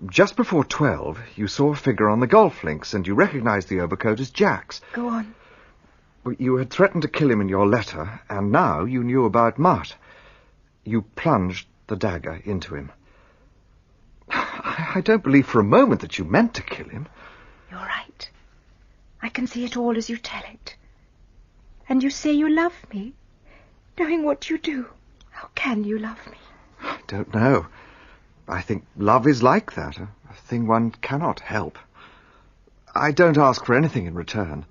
Just before 12, you saw a figure on the golf links, and you recognized the overcoat as Jack's. Go on. You had threatened to kill him in your letter, and now you knew about Mutt. You plunged the dagger into him. I don't believe for a moment that you meant to kill him. You're right. I can see it all as you tell it. And you say you love me, knowing what you do. How can you love me? I don't know. I think love is like that, a thing one cannot help. I don't ask for anything in return.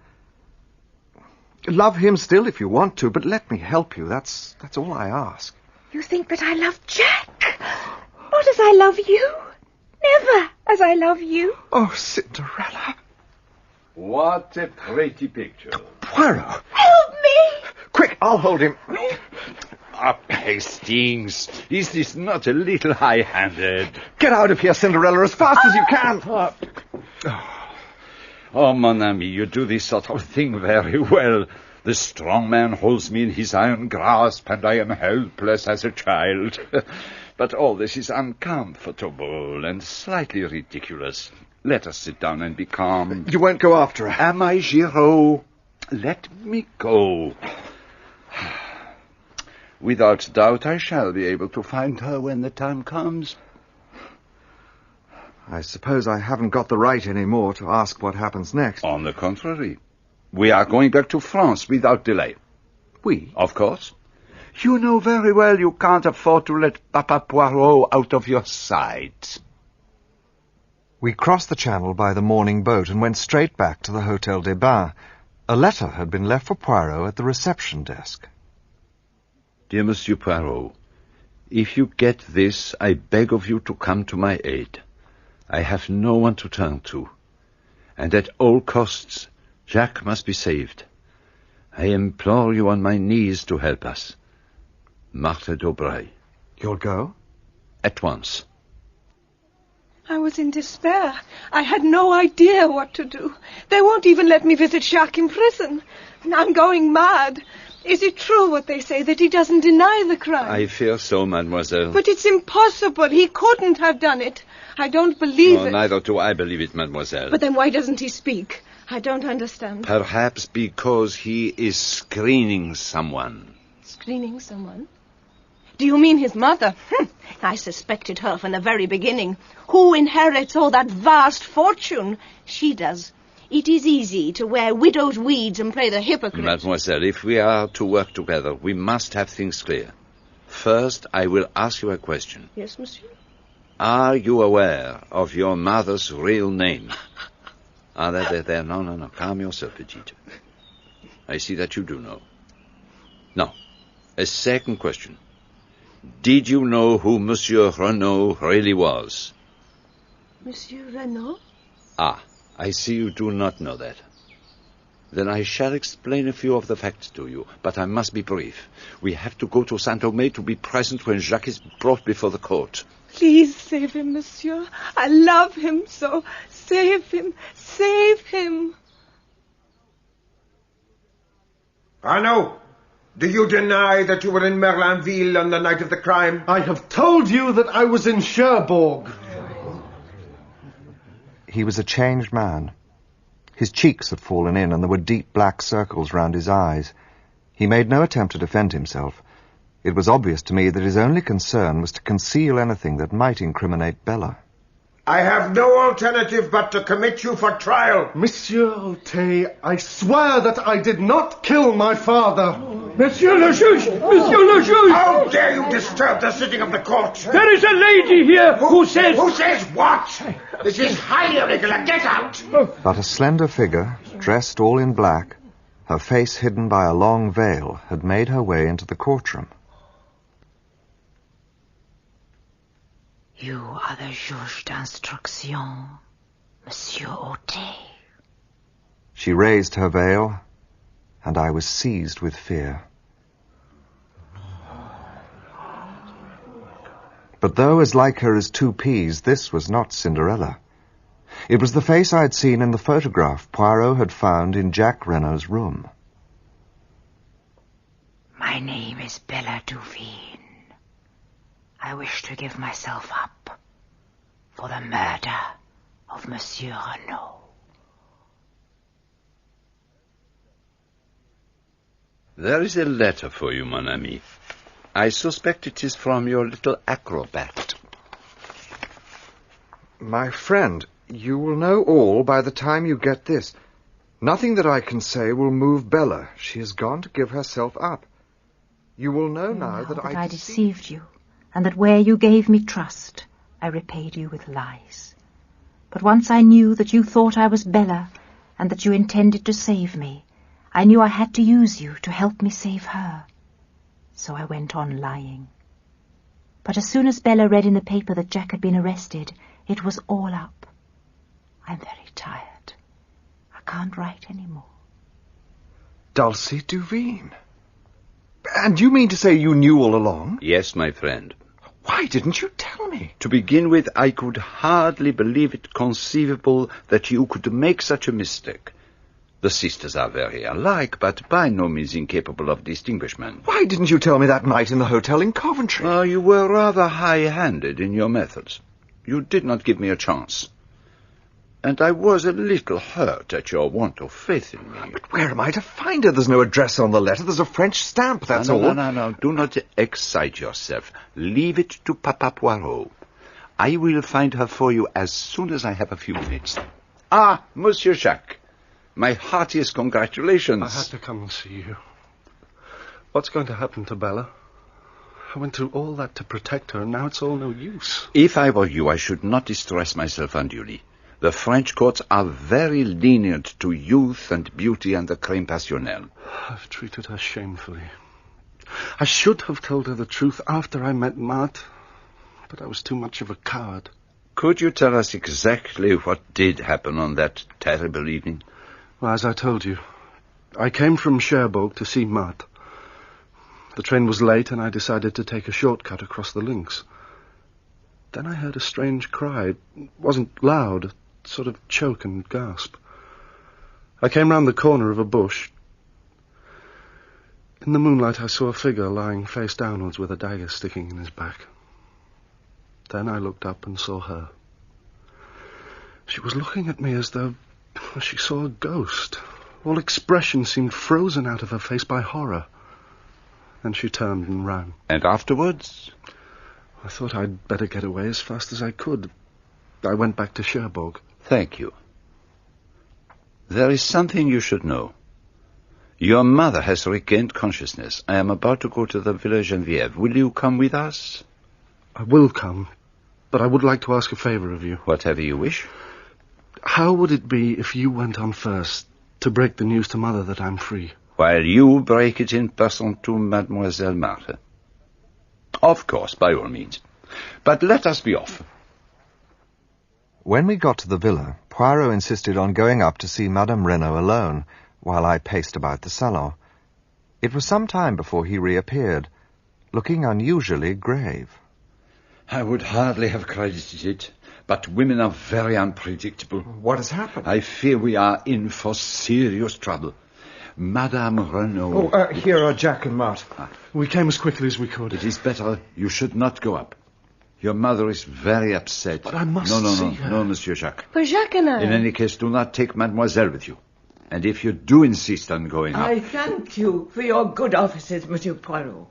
Love him still if you want to, but let me help you. That's all I ask. You think that I love Jack? Not as I love you. Never as I love you. Oh, Cinderella. What a pretty picture. Poirot. Help me! Quick, I'll hold him. Hastings, is this not a little high-handed? Get out of here, Cinderella, as fast as you can! Oh, mon ami, you do this sort of thing very well. The strong man holds me in his iron grasp, and I am helpless as a child. But all this is uncomfortable and slightly ridiculous. Let us sit down and be calm. You won't go after her. Am I, Giraud? Let me go. Without doubt, I shall be able to find her when the time comes. I suppose I haven't got the right anymore to ask what happens next. On the contrary, we are going back to France without delay. We? Of course. You know very well you can't afford to let Papa Poirot out of your sight. We crossed the channel by the morning boat and went straight back to the Hôtel des Bains. A letter had been left for Poirot at the reception desk. Dear Monsieur Poirot, if you get this, I beg of you to come to my aid. I have no one to turn to, and at all costs, Jacques must be saved. I implore you on my knees to help us. Marthe d'Aubray. You'll go? At once. I was in despair. I had no idea what to do. They won't even let me visit Jacques in prison. I'm going mad. Is it true what they say, that he doesn't deny the crime? I fear so, mademoiselle. But it's impossible. He couldn't have done it. I don't believe it. Neither do I believe it, mademoiselle. But then why doesn't he speak? I don't understand. Perhaps because he is screening someone. Screening someone? Do you mean his mother? I suspected her from the very beginning. Who inherits all that vast fortune? She does. It is easy to wear widow's weeds and play the hypocrite. Mademoiselle, if we are to work together, we must have things clear. First, I will ask you a question. Yes, monsieur? Are you aware of your mother's real name? There. No. Calm yourself, petite. I see that you do know. Now, a second question. Did you know who Monsieur Renaud really was? Monsieur Renaud? Ah, I see you do not know that. Then I shall explain a few of the facts to you, but I must be brief. We have to go to Saint-Omer to be present when Jacques is brought before the court. Please save him, monsieur. I love him so. Save him. Save him. Arnaud, do you deny that you were in Merlinville on the night of the crime? I have told you that I was in Cherbourg. He was a changed man. His cheeks had fallen in, and there were deep black circles round his eyes. He made no attempt to defend himself. It was obvious to me that his only concern was to conceal anything that might incriminate Bella. I have no alternative but to commit you for trial. Monsieur Auteuil, I swear that I did not kill my father. Monsieur le juge! Monsieur le juge! How dare you disturb the sitting of the court? There is a lady here who says... Who says what? This is highly irregular. Get out! But a slender figure, dressed all in black, her face hidden by a long veil, had made her way into the courtroom. You are the juge d'instruction, Monsieur Auteuil. She raised her veil, and I was seized with fear. But though as like her as two peas, this was not Cinderella. It was the face I had seen in the photograph Poirot had found in Jacques Renaud's room. My name is Bella Duveen. I wish to give myself up for the murder of Monsieur Renaud. There is a letter for you, mon ami. I suspect it is from your little acrobat. My friend, you will know all by the time you get this. Nothing that I can say will move Bella. She has gone to give herself up. You will know now that I deceived you, and that where you gave me trust, I repaid you with lies. But once I knew that you thought I was Bella, and that you intended to save me, I knew I had to use you to help me save her. So I went on lying. But as soon as Bella read in the paper that Jack had been arrested, it was all up. I'm very tired. I can't write any more. Dulcie Duveen. And you mean to say you knew all along? Yes, my friend. Why didn't you tell me? To begin with, I could hardly believe it conceivable that you could make such a mistake. The sisters are very alike, but by no means incapable of distinguishment. Why didn't you tell me that night in the hotel in Coventry? You were rather high-handed in your methods. You did not give me a chance. And I was a little hurt at your want of faith in me. But where am I to find her? There's no address on the letter. There's a French stamp, that's all. No. Do not excite yourself. Leave it to Papa Poirot. I will find her for you as soon as I have a few minutes. Ah, Monsieur Jacques. My heartiest congratulations. I had to come and see you. What's going to happen to Bella? I went through all that to protect her, and now it's all no use. If I were you, I should not distress myself unduly. The French courts are very lenient to youth and beauty and the crime passionnel. I've treated her shamefully. I should have told her the truth after I met Marthe, but I was too much of a coward. Could you tell us exactly what did happen on that terrible evening? Well, as I told you, I came from Cherbourg to see Marthe. The train was late, and I decided to take a shortcut across the links. Then I heard a strange cry. It wasn't loud, a sort of choke and gasp. I came round the corner of a bush. In the moonlight, I saw a figure lying face downwards with a dagger sticking in his back. Then I looked up and saw her. She was looking at me as though she saw a ghost. All expression seemed frozen out of her face by horror. Then she turned and ran. And afterwards? I thought I'd better get away as fast as I could. I went back to Cherbourg. Thank you. There is something you should know. Your mother has regained consciousness. I am about to go to the Villa Geneviève. Will you come with us? I will come, but I would like to ask a favour of you. Whatever you wish. How would it be if you went on first to break the news to Mother that I'm free? While you break it in person to Mademoiselle Marthe. Of course, by all means. But let us be off. When we got to the villa, Poirot insisted on going up to see Madame Renaud alone, while I paced about the salon. It was some time before he reappeared, looking unusually grave. I would hardly have credited it, but women are very unpredictable. What has happened? I fear we are in for serious trouble. Madame Renaud... Here are Jack and Marthe. We came as quickly as we could. It is better you should not go up. Your mother is very upset. But I must see her. No, Monsieur Jacques. But Jacques and I... In any case, do not take Mademoiselle with you. And if you do insist on going up... I thank you for your good offices, Monsieur Poirot.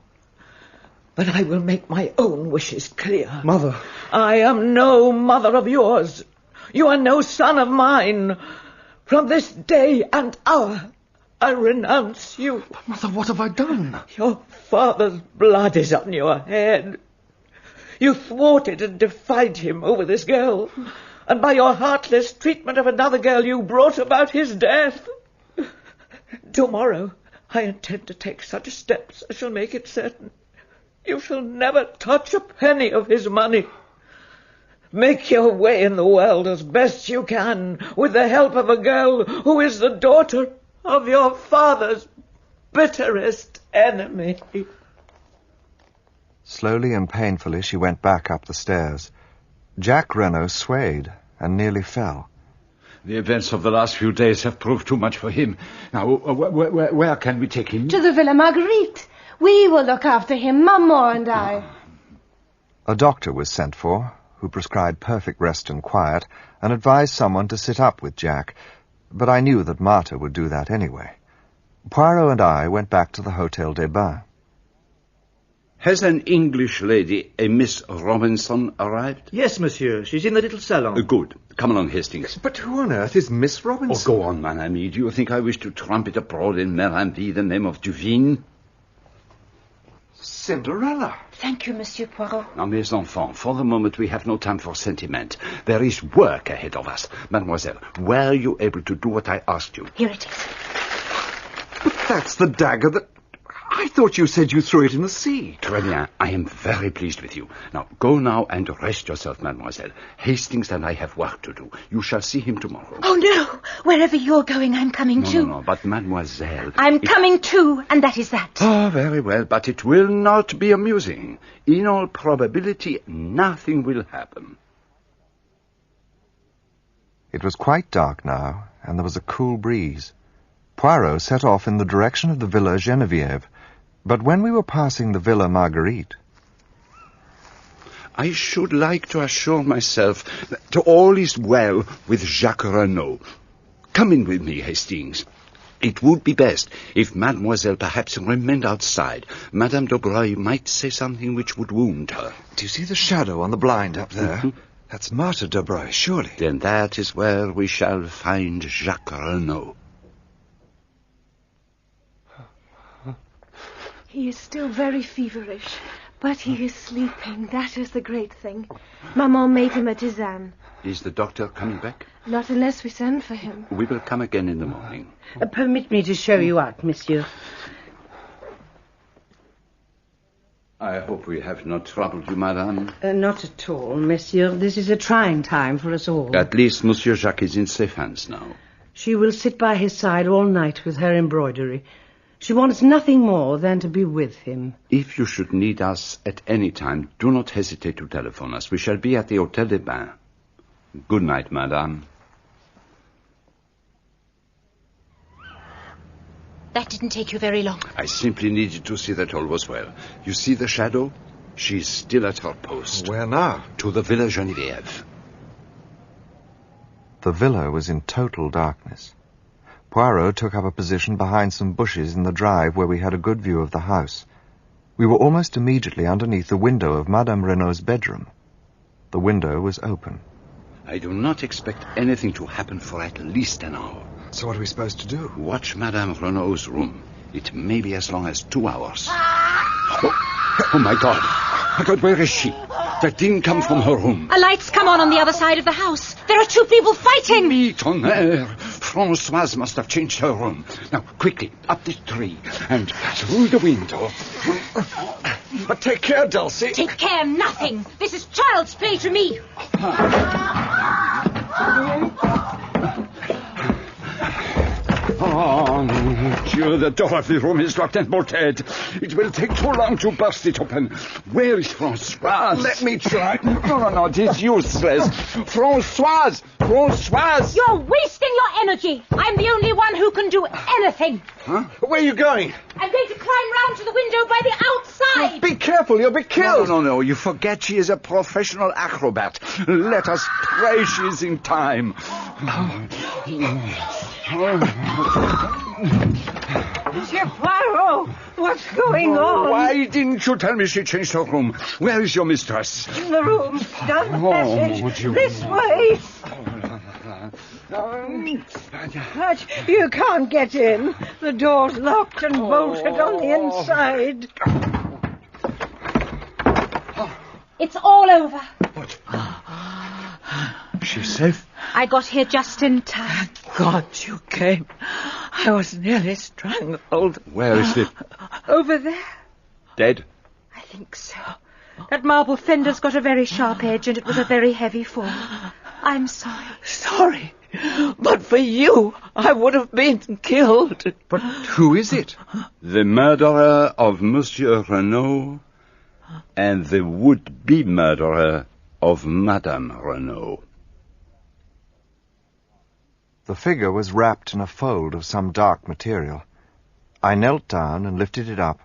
But I will make my own wishes clear. Mother. I am no mother of yours. You are no son of mine. From this day and hour, I renounce you. But Mother, what have I done? Your father's blood is on your head. You thwarted and defied him over this girl, and by your heartless treatment of another girl you brought about his death. Tomorrow I intend to take such steps as shall make it certain you shall never touch a penny of his money. Make your way in the world as best you can, with the help of a girl who is the daughter of your father's bitterest enemy. Slowly and painfully she went back up the stairs. Jack Renaud swayed and nearly fell. The events of the last few days have proved too much for him. Now, where can we take him? To the Villa Marguerite. We will look after him, Maman and I. A doctor was sent for, who prescribed perfect rest and quiet, and advised someone to sit up with Jack, but I knew that Marthe would do that anyway. Poirot and I went back to the Hotel des Bains. Has an English lady, a Miss Robinson, arrived? Yes, monsieur. She's in the little salon. Good. Come along, Hastings. But who on earth is Miss Robinson? Oh, go on, mon ami. Do you think I wish to trumpet abroad in Merindie the name of Duvine? Cinderella. Thank you, Monsieur Poirot. Now, mes enfants, for the moment we have no time for sentiment. There is work ahead of us. Mademoiselle, were you able to do what I asked you? Here it is. But that's the dagger that... I thought you said you threw it in the sea. Très bien. I am very pleased with you. Now, go now and rest yourself, mademoiselle. Hastings and I have work to do. You shall see him tomorrow. Oh, no. Wherever you're going, I'm coming too. No, but mademoiselle... I'm coming too, and that is that. Oh, very well, but it will not be amusing. In all probability, nothing will happen. It was quite dark now, and there was a cool breeze. Poirot set off in the direction of the Villa Genevieve, but when we were passing the Villa Marguerite... I should like to assure myself that all is well with Jacques Renaud. Come in with me, Hastings. It would be best if mademoiselle perhaps remained outside. Madame d'Aubray might say something which would wound her. Do you see the shadow on the blind up there? That's Marthe d'Aubray, surely. Then that is where we shall find Jacques Renaud. He is still very feverish, but he is sleeping. That is the great thing. Maman made him a tisane. Is the doctor coming back? Not unless we send for him. We will come again in the morning. Permit me to show you out, monsieur. I hope we have not troubled you, madame. Not at all, monsieur. This is a trying time for us all. At least Monsieur Jacques is in safe hands now. She will sit by his side all night with her embroidery. She wants nothing more than to be with him. If you should need us at any time, do not hesitate to telephone us. We shall be at the Hôtel des Bains. Good night, madame. That didn't take you very long. I simply needed to see that all was well. You see the shadow? She is still at her post. Where now? To the Villa Genevieve. The villa was in total darkness. Poirot took up a position behind some bushes in the drive where we had a good view of the house. We were almost immediately underneath the window of Madame Renaud's bedroom. The window was open. I do not expect anything to happen for at least an hour. So what are we supposed to do? Watch Madame Renaud's room. It may be as long as 2 hours. Oh, my God. My God, where is she? That didn't come from her room. A light's come on the other side of the house. There are 2 people fighting. Me tonnerre. Françoise must have changed her room. Now, quickly, up this tree and through the window. But take care, Dulcie. Take care, nothing. This is child's play to me. Oh, mon Dieu, the door of the room is locked and bolted. It will take too long to burst it open. Where is Françoise? Let me try. No, it is useless. Françoise! You're wasting your energy. I'm the only one who can do anything. Huh? Where are you going? I'm going to climb round to the window by the outside. Be careful, you'll be killed. No, you forget she is a professional acrobat. Let us pray she is in time. Monsieur Poirot, what's going on? Why didn't you tell me she changed her room? Where is your mistress? In the room, down the passage, this way. But you can't get in. The door's locked and bolted on the inside. It's all over. What? She's safe? I got here just in time. God, you came. I was nearly strangled. Where is it? Over there. Dead? I think so. That marble fender's got a very sharp edge, and it was a very heavy fall. I'm sorry. Sorry. But for you, I would have been killed. But who is it? The murderer of Monsieur Renaud and the would-be murderer of Madame Renaud. The figure was wrapped in a fold of some dark material. I knelt down and lifted it up,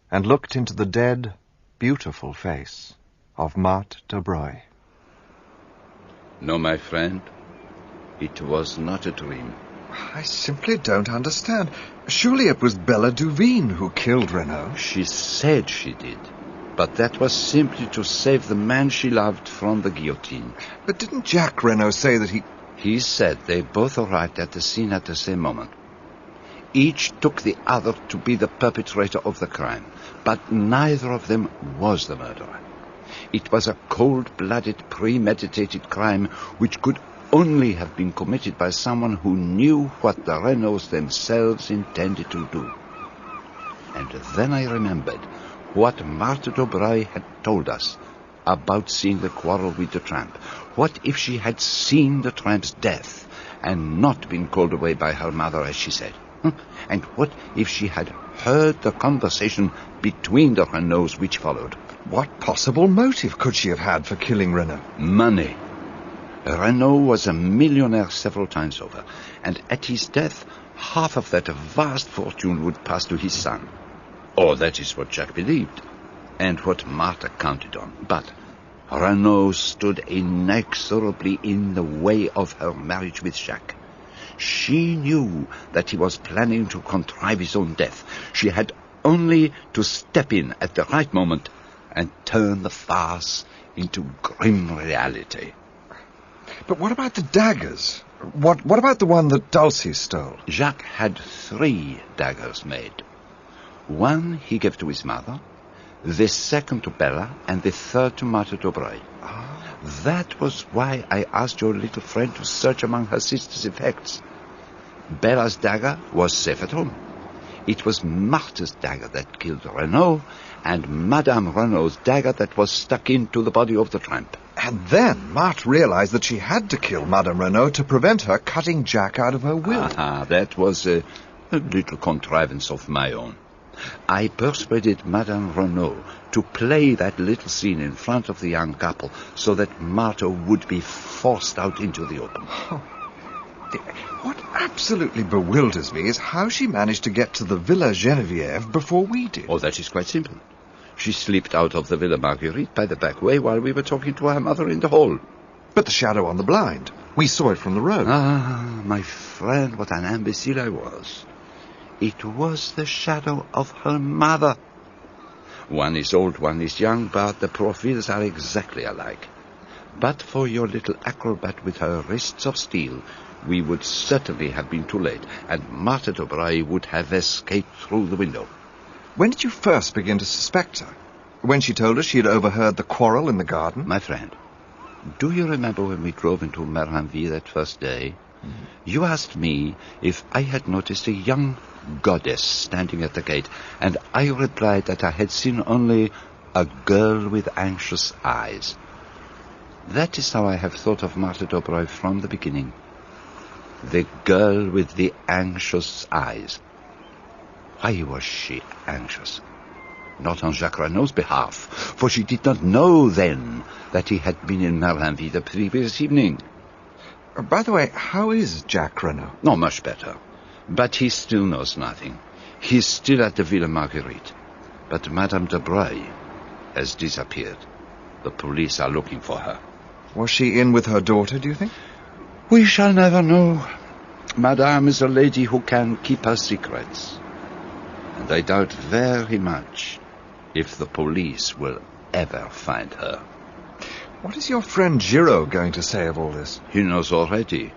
and looked into the dead, beautiful face of Marthe d'Aubray. No, my friend, it was not a dream. I simply don't understand. Surely it was Bella Duveen who killed Renaud. She said she did, but that was simply to save the man she loved from the guillotine. But didn't Jacques Renaud say that he... He said they both arrived at the scene at the same moment. Each took the other to be the perpetrator of the crime, but neither of them was the murderer. It was a cold-blooded, premeditated crime which could only have been committed by someone who knew what the Renauds themselves intended to do. And then I remembered what Marthe d'Aubray had told us about seeing the quarrel with the tramp. What if she had seen the tramp's death and not been called away by her mother, as she said? And what if she had heard the conversation between the Renauds which followed? What possible motive could she have had for killing Renaud? Money. Renaud was a millionaire several times over, and at his death, half of that vast fortune would pass to his son. Or that is what Jacques believed, and what Marthe counted on. But Renaud stood inexorably in the way of her marriage with Jacques. She knew that he was planning to contrive his own death. She had only to step in at the right moment and turn the farce into grim reality. But what about the daggers? What about the one that Dulcie stole? Jacques had 3 daggers made. One he gave to his mother, the second to Bella, and the third to Marthe d'Aubray. That was why I asked your little friend to search among her sister's effects. Bella's dagger was safe at home. It was Marthe's dagger that killed Renaud, and Madame Renaud's dagger that was stuck into the body of the tramp. And then Marthe realized that she had to kill Madame Renaud to prevent her cutting Jack out of her will. That was a little contrivance of my own. I persuaded Madame Renaud to play that little scene in front of the young couple so that Marthe would be forced out into the open. What absolutely bewilders me is how she managed to get to the Villa Geneviève before we did. Oh, that is quite simple. She slipped out of the Villa Marguerite by the back way while we were talking to her mother in the hall. But the shadow on the blind. We saw it from the road. My friend, what an imbecile I was. It was the shadow of her mother. One is old, one is young, but the profils are exactly alike. But for your little acrobat with her wrists of steel, we would certainly have been too late, and Marthe d'Aubray would have escaped through the window. When did you first begin to suspect her? When she told us she had overheard the quarrel in the garden? My friend, do you remember when we drove into Marinville that first day? You asked me if I had noticed a young goddess standing at the gate, and I replied that I had seen only a girl with anxious eyes. That is how I have thought of Marthe d'Aubray from the beginning. The girl with the anxious eyes. Why was she anxious? Not on Jacques Renaud's behalf, for she did not know then that he had been in Marinville the previous evening. By the way, how is Jacques Renaud? No, much better. But he still knows nothing. He's still at the Villa Marguerite. But Madame d'Aubray has disappeared. The police are looking for her. Was she in with her daughter, do you think? We shall never know. Madame is a lady who can keep her secrets. And I doubt very much if the police will ever find her. What is your friend Giraud going to say of all this? He knows already.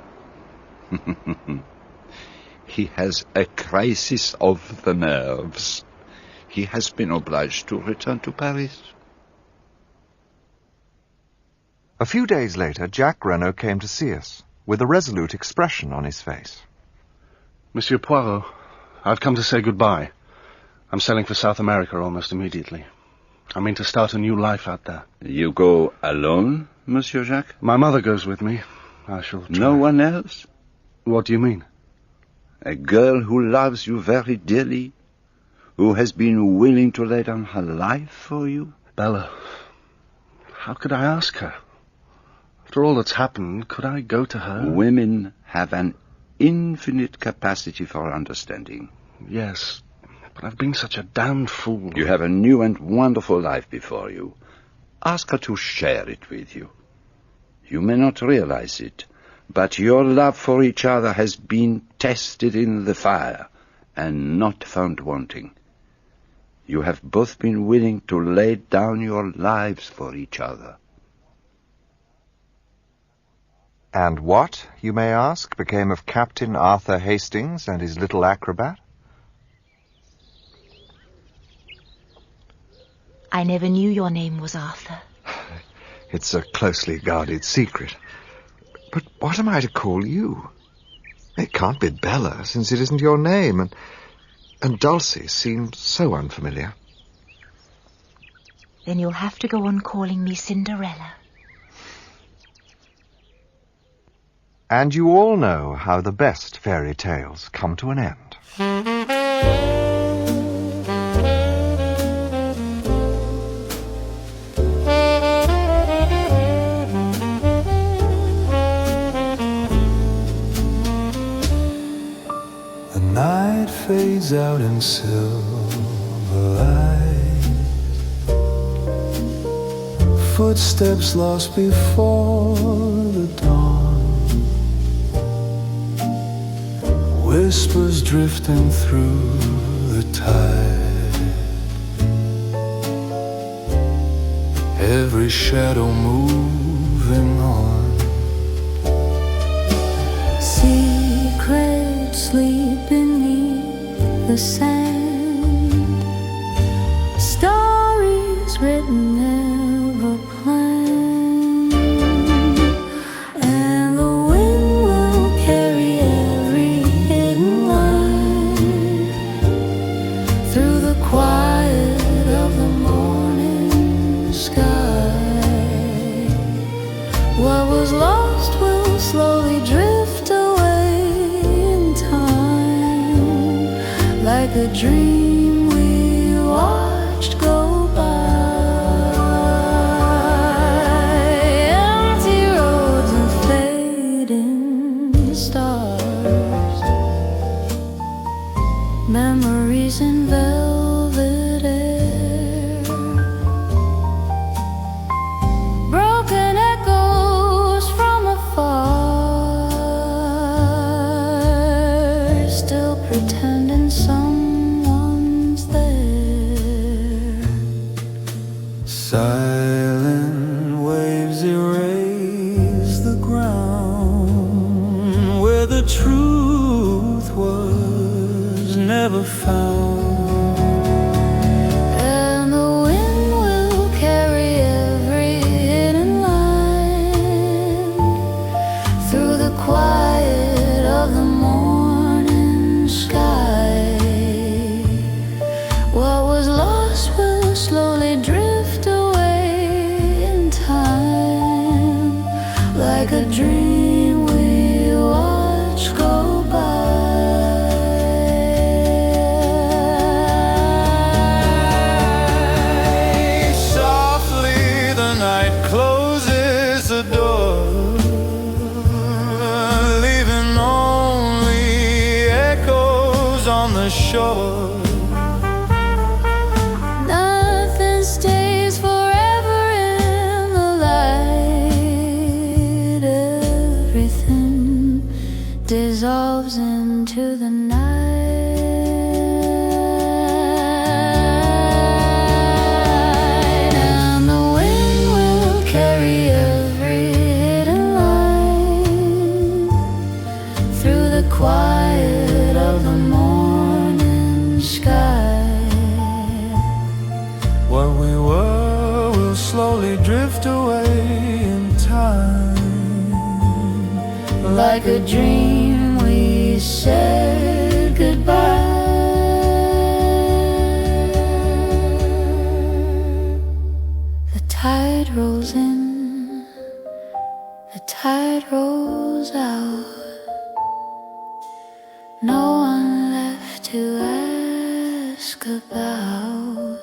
He has a crisis of the nerves. He has been obliged to return to Paris. A few days later, Jacques Renaud came to see us, with a resolute expression on his face. Monsieur Poirot, I've come to say goodbye. I'm sailing for South America almost immediately. I mean to start a new life out there. You go alone, Monsieur Jacques? My mother goes with me. I shall try. No one else? What do you mean? A girl who loves you very dearly, who has been willing to lay down her life for you? Bella, how could I ask her? After all that's happened, could I go to her? Women have an infinite capacity for understanding. Yes, but I've been such a damned fool. You have a new and wonderful life before you. Ask her to share it with you. You may not realize it, but your love for each other has been tested in the fire and not found wanting. You have both been willing to lay down your lives for each other. And what, you may ask, became of Captain Arthur Hastings and his little acrobat? I never knew your name was Arthur. It's a closely guarded secret. But what am I to call you? It can't be Bella, since it isn't your name, and And Dulcie seemed so unfamiliar. Then you'll have to go on calling me Cinderella. And you all know how the best fairy tales come to an end. The night fades out in silver light. Footsteps lost before the dawn. Whispers drifting through the tide. Every shadow moving on. Secrets sleep beneath the sand. Stories written never planned. And the wind will carry every hidden line through the quiet of the morning sky. What was lost will slowly drift away in time, like a dream we watched go by. Empty roads and fading stars, memories in velvet air, broken echoes from afar, still pretending someone's there. Silent waves erase the ground where the truth was never found. And the wind will carry every hidden line through the quiet of the morning sky. What was lost will slowly drift away in time, like a dream we watch go by. Softly the night closes the door, leaving only echoes on the shore. Nothing stays forever in the light. Everything dissolves into the night. And the wind will carry every hidden line through the quiet of the morning sky. What we were will slowly drift away in time, Like a dream we said goodbye. The tide rolls in, the tide rolls out. No one left to ask about.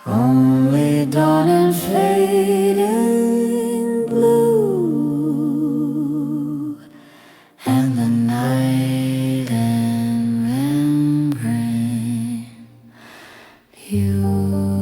Only dawn and fading blue, and the night and remembering you.